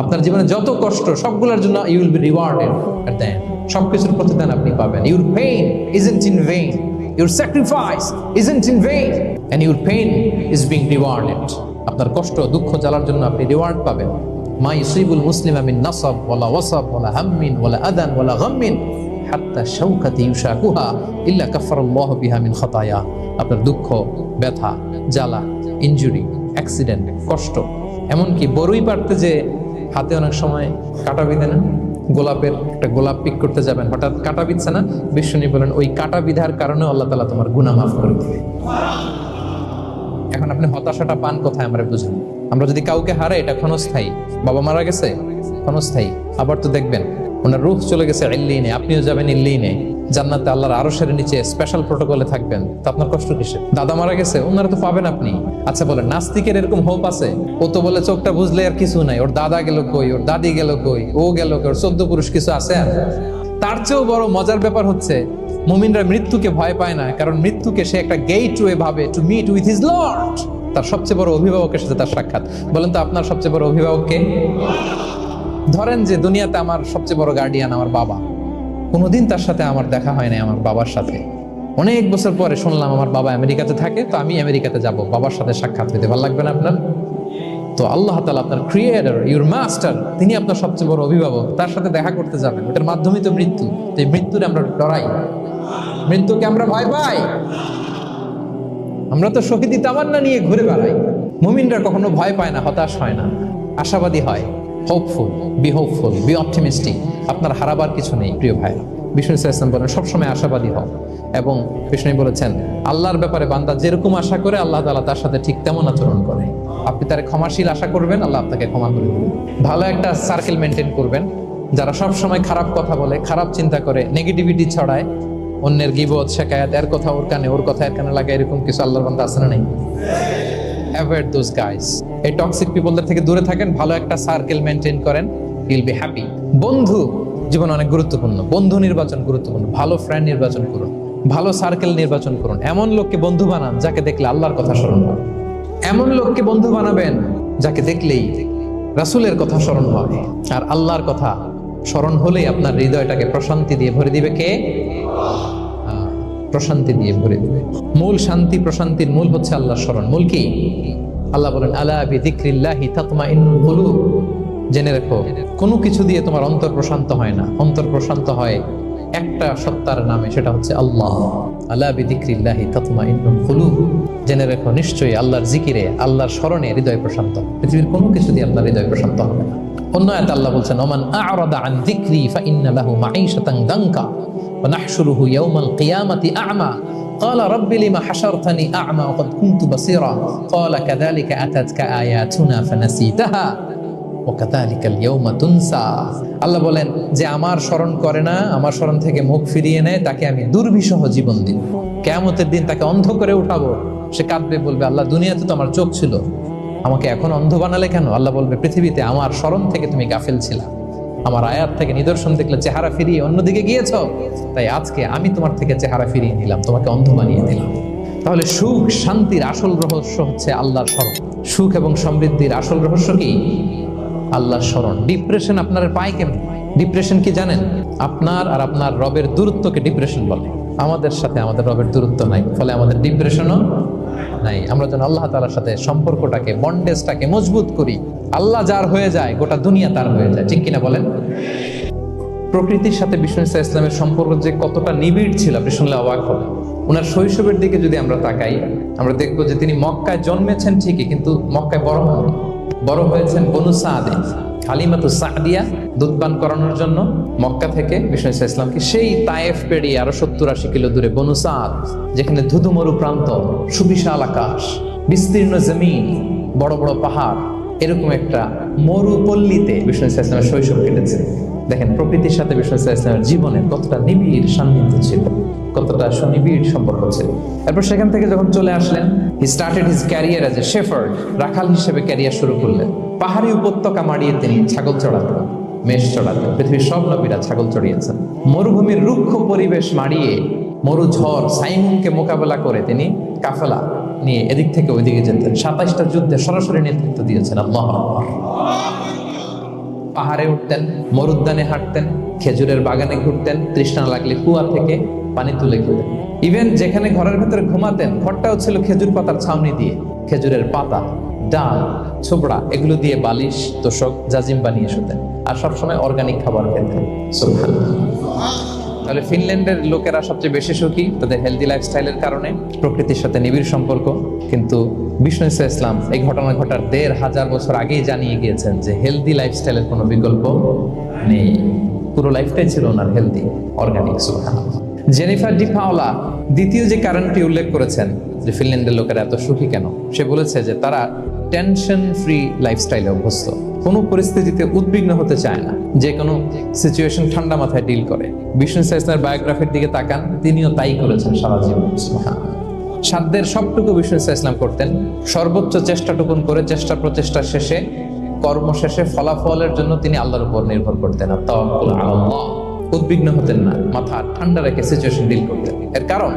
আপনার জীবনে যত কষ্ট, সবগুলোর জন্য you will be rewarded at the end. সবকিছুর প্রতিদান আপনি পাবেন। Your pain isn't in vain, your sacrifice isn't in vain, and your pain is being rewarded. আপনার কষ্ট, দুঃখ জ্বালার জন্য আপনি রিওয়ার্ড পাবেন। মা ইউসিবুল মুসলিমা মিন নাসাব ওয়ালা ওয়াসাব ওয়ালা হাম্মিন ওয়ালা আদান ওয়ালা গাম্মিন হাত্তা শাওকাতি ইউশাকুহা ইল্লা কাফারাল্লাহু বিহা মিন খাতায়া। আপনার দুঃখ, ব্যথা, জ্বালা, ইনজুরি, অ্যাক্সিডেন্ট, কষ্ট, এমনকি বড়ই পারতে যে হাতে অনেক সময় কাটা বিঁধে না, গোলাপের একটা গোলাপ পিক করতে যাবেন, হঠাৎ কাটা বিঁধছে না, বিশ্বনী বলেন ওই কাটা বিধার কারণে আল্লাহ তাআলা তোমার গুনাহ মাফ করে দিবে। এখন আপনি হতাশাটা পান কোথায় আমরা বুঝুন। আমরা যদি কাউকে হারাই, এটা ক্ষণস্থায়ী। বাবা মারা গেছে, ক্ষণস্থায়ী। আবার তো দেখবেন ওনার রূহ চলে গেছে ইল্লিনে, আপনিও যাবেন ইল্লিনে, জান্নাতে আল্লাহর আরশের নিচে স্পেশাল প্রটোকলে থাকবেন। তো আপনার কষ্ট কিসে? দাদা মারা গেছে, ওনারা তো পাবেন আপনি। আচ্ছা বলেন, নাস্তিকের এরকম হোপ আছে? ও তো বলে চোখটা বুঝলে আর কিছু নাই, ওর দাদা গেল কই, ওর দাদি গেল কই, ও গেল কই, ওর 14 পুরুষ কিছু আছে? আর তার চেয়েও বড় মজার ব্যাপার হচ্ছে, মুমিনরা মৃত্যুকে ভয় পায় না, কারণ মৃত্যুকে সে একটা গেটওয়ে ভাবে to meet with his lord. তার সবচেয়ে বড় অভিভাবকের সাথে তার সাক্ষাৎ। বলেন তো আপনার সবচেয়ে বড় অভিভাবক কে? ধরেন যে দুনিয়াতে আমার সবচেয়ে বড় গার্ডিয়ান আমার বাবা, কোনোদিন তার সাথে আমার দেখা হয় না। আমার বাবার সাথে অনেক বছর পরে শুনলাম আমার বাবা আমেরিকাতে থাকে, তো আমি আমেরিকাতে যাব, বাবার সাথে সাক্ষাৎ হইতে ভালো লাগবে না আপনার? তো আল্লাহ তাআলা আপনার ক্রিয়েটর, ইউর মাস্টার, তিনি আপনার সবচেয়ে বড় অভিভাবক, তার সাথে দেখা করতে যাবেন। ওটার মাধ্যমেই তো মৃত্যু। তো এই মৃত্যুরে আমরা ডরাই, মৃত্যুকে আমরা ভয় পাই। আমরা তো শহীদি তামান্না নিয়ে ঘুরে বেড়াই। মুমিনরা কখনো ভয় পায় না, হতাশ হয় না, আশাবাদী হয়। Hopeful, B hopeful, B optimistic. আপনার হারাবার কিছু নেই প্রিয় ভাই। বিষ্ণু ইসলাম বলেন সবসময় আশাবাদী হও। এবং বিষ্ণু বলেছেন আল্লাহর ব্যাপারে বান্দা যেরকম আশা করে, আল্লাহ তাআলা তার সাথে ঠিক তেমন আচরণ করে। আপনি তার ক্ষমাশীল আশা করবেন, আল্লাহ আপনাকে ক্ষমা করে দেবেন। ভালো একটা সার্কেল মেনটেন করবেন, যারা সব সময় খারাপ কথা বলে, খারাপ চিন্তা করে, নেগেটিভিটি ছড়ায়, অন্যের গীবত, শিকায়াত, এর কথা ওর কানে, ওর কথা এর কানে লাগে, এরকম কিছু আল্লাহর বান্দা আছে না নেই? Avoid those guys. এই টক্সিক পিপলদের থেকে দূরে থাকেন, ভালো একটা সার্কেল মেনটেন করেন, ইউল বি হ্যাপি। বন্ধু জীবন অনেক গুরুত্বপূর্ণ, বন্ধু নির্বাচন গুরুত্বপূর্ণ। ভালো ফ্রেন্ড নির্বাচন করুন, ভালো সার্কেল নির্বাচন করুন। এমন লোককে বন্ধু বানান যাকে দেখলে আল্লাহর কথা স্মরণ হয়। এমন লোককে বন্ধু বানাবেন যাকে দেখলেই রাসূলের কথা স্মরণ হয়। আর আল্লাহর কথা স্মরণ হলেই আপনার হৃদয়টাকে প্রশান্তি দিয়ে ভরে দিবে কে? প্রশান্তি দিয়ে ভরে দিবে। মূল শান্তি, প্রশান্তির মূল হচ্ছে আল্লাহর স্মরণ। মূল কি? আল্লাহ বলেন আলা বিযিকরিল্লাহি তাতমাইন্নুল কুলুব। জেনে রেখো, কোনো কিছু দিয়ে তোমার অন্তর প্রশান্ত হয় না। অন্তর প্রশান্ত হয় একটা সত্তার নামে, সেটা হচ্ছে আল্লাহ। আলা বিযিকরিল্লাহি তাতমাইন্নুল কুলুব। জেনে রেখো, নিশ্চয়ই আল্লাহর জিকিরে, আল্লাহর স্মরণে হৃদয় প্রশান্ত। পৃথিবীর কোনো কিছু দিয়ে আপনার হৃদয় প্রশান্ত হবে না। অন্য আয়াতে আল্লাহ বলছেন ওমান আ'রাদা আন যিকরি ফাইন্না লাহু মাঈশাতান দানকা ওয়া নাহশুরুহু ইয়াওমাল কিয়ামাতি আ'মা ক্বালা রাব্বি লিমা হাশারতানি আ'মা ওয়া ক্বাদ কুনতু বাসীরা ক্বালা কাযালিকা আতাতকা আয়াতুনা ফানাসিতাহা ওয়া কাযালিকাল ইয়াওমা তুনসা। আল্লাহ বলেন যে আমার স্মরণ করে না, আমার স্মরণ থেকে মুখ ফিরিয়ে নেয়, তাকে আমি দুর্বিষহ জীবন দিব। কিয়ামতের দিন তাকে অন্ধ করে উঠাবো। সে কাঁদবে, বলবে আল্লাহ দুনিয়াতে তো আমার চোখ ছিল, আমাকে এখন অন্ধ বানালে কেন? আল্লাহ বলবে পৃথিবীতে আমার স্মরণ থেকে তুমি গাফেল ছিলা, আমার আয়াত থেকে নিদর্শন দেখলে চেহারা ফিরিয়ে অন্যদিকে গিয়েছ, তাই আজকে আমি তোমার থেকে চেহারা ফিরিয়ে নিলাম, তোমাকে অন্ধ বানিয়ে দিলাম। তাহলে সুখ শান্তির আসল রহস্য হচ্ছে আল্লাহর স্মরণ। সুখ এবং সমৃদ্ধির আসল রহস্য কি? আল্লাহর স্মরণ। ডিপ্রেশন আপনার পায় কেমন? ডিপ্রেশন কি জানেন? আপনার আর আপনার রবের দূরত্বকে ডিপ্রেশন বলে। আমাদের সাথে আমাদের রবের দূরত্ব নাই, ফলে আমাদের ডিপ্রেশনও নাই। আমরা যেন আল্লাহ তাআলার সাথে সম্পর্কটাকে, বন্ডেজটাকে মজবুত করি। আল্লাহ যার হয়ে যায়, গোটা দুনিয়া তার হয়ে যায়। ঠিক কিনা বলেন? প্রকৃতির সাথে বিষ্ণু ইসলামের সম্পর্ক যে কতটা নিবিড় ছিল, আপনি শুনলে অবাক হবেন। ওনার শৈশবের দিকে যদি আমরা তাকাই, আমরা দেখবো যে তিনি মক্কায় জন্মেছেন ঠিকই, কিন্তু মক্কায় বড় হননি। বড় হয়েছেন বনু সাদে। হালিমাতুস সাদিয়া দুধ পান করানোর জন্য মক্কা থেকে বিষ্ণু ইসলামকে সেই তায়েফ পেরিয়ে আরো 70-80 কিলো দূরে বনু সাদ, যেখানে ধুধু মরু প্রান্ত, সুবিশাল আকাশ, বিস্তীর্ণ জমিন, বড় বড় পাহাড়, এরকম একটা মরুপল্লীতে বিষ্ণু ইসলামের শৈশব কেটেছে। দেখেন প্রকৃতির সাথে বিষ্ণু ইসলামের জীবনে কতটা নিবিড় সান্নিধ্য ছিল, কতটা সুনিবিড় সম্পর্ক ছিল। এরপর সেখান থেকে যখন চলে আসলেন, he started his career as a shepherd, রাখাল হিসেবে ক্যারিয়ার শুরু করলেন। পাহাড়ি উপত্যকা মাড়িয়ে তিনি ছাগল চড়াতেন, মেষ চড়াতেন। পৃথিবীর সব নবীরা ছাগল চড়িয়েছেন। মরুভূমির রুক্ষ পরিবেশ মাড়িয়ে মরু ঝড় সাইমুনকে মোকাবেলা করে তিনি কাফেলা নিয়ে এদিক থেকে ওইদিকে যেতেন। 27টা যুদ্ধে সরাসরি নেতৃত্ব দিয়েছেন। আল্লাহু আকবার। পাহাড়ে উঠতেন, মরুদ্যানে হাঁটতেন, খেজুরের বাগানে ঘুরতেন, তৃষ্ণা লাগলে কুয়া থেকে পানি তুলে খেতেন। ইভেন যেখানে ঘরের ভেতরে ঘুমাতেন, ঘরটাও ছিল খেজুর পাতার ছাউনি দিয়ে, খেজুরের পাতা, ডাল, ছোবড়া এগুলো দিয়ে বালিশ, তোশক, জাজিম বানিয়ে শুতেন। আর সবসময় অর্গানিক খাবার খেতেন। সুবহানাল্লাহ। তাহলে ফিনল্যান্ডের লোকেরা সবচেয়ে বেশি সুখী তাদের হেলদি লাইফস্টাইলের কারণে, প্রকৃতির সাথে নিবিড় সম্পর্ক। কিন্তু বিষ্ণু ইসলাম এই ঘটনা ঘটার 1500 বছর আগেই জানিয়ে গিয়েছেন যে হেলদি লাইফস্টাইলের কোনো বিকল্প নেই। পুরো লাইফটাই ছিল ওনার হেলদি, অর্গানিক। সুবহানাল্লাহ। জেনিফার ডি পাওলা দ্বিতীয় যে কারণটি উল্লেখ করেছেন যে ফিনল্যান্ডের লোকেরা এত সুখী কেন, সে বলেছে যে তারা টেনশন ফ্রি লাইফস্টাইলে অভ্যস্ত, কোনো পরিস্থিতিতে উদ্বিগ্ন হতে চায় না, যে কোনো সিচুয়েশন ঠান্ডা মাথায় ডিল করে। বিষ্ণু ইসলামের বায়োগ্রাফির দিকে তাকান, তিনিও তাই করেছেন সারা জীবন। সাধ্যের সবটুকু বিষ্ণু ইসলাম করতেন, সর্বোচ্চ চেষ্টাটুকুন করে চেষ্টা প্রচেষ্টা শেষে, কর্ম শেষে ফলাফলের জন্য তিনি আল্লাহর উপর নির্ভর করতেন। আর তাওয়াক্কুল আলাল্লাহ, উদ্বিগ্ন হতেন না, মাথা ঠান্ডা রেখে সিচুয়েশন ডিল করতেন। এর কারণ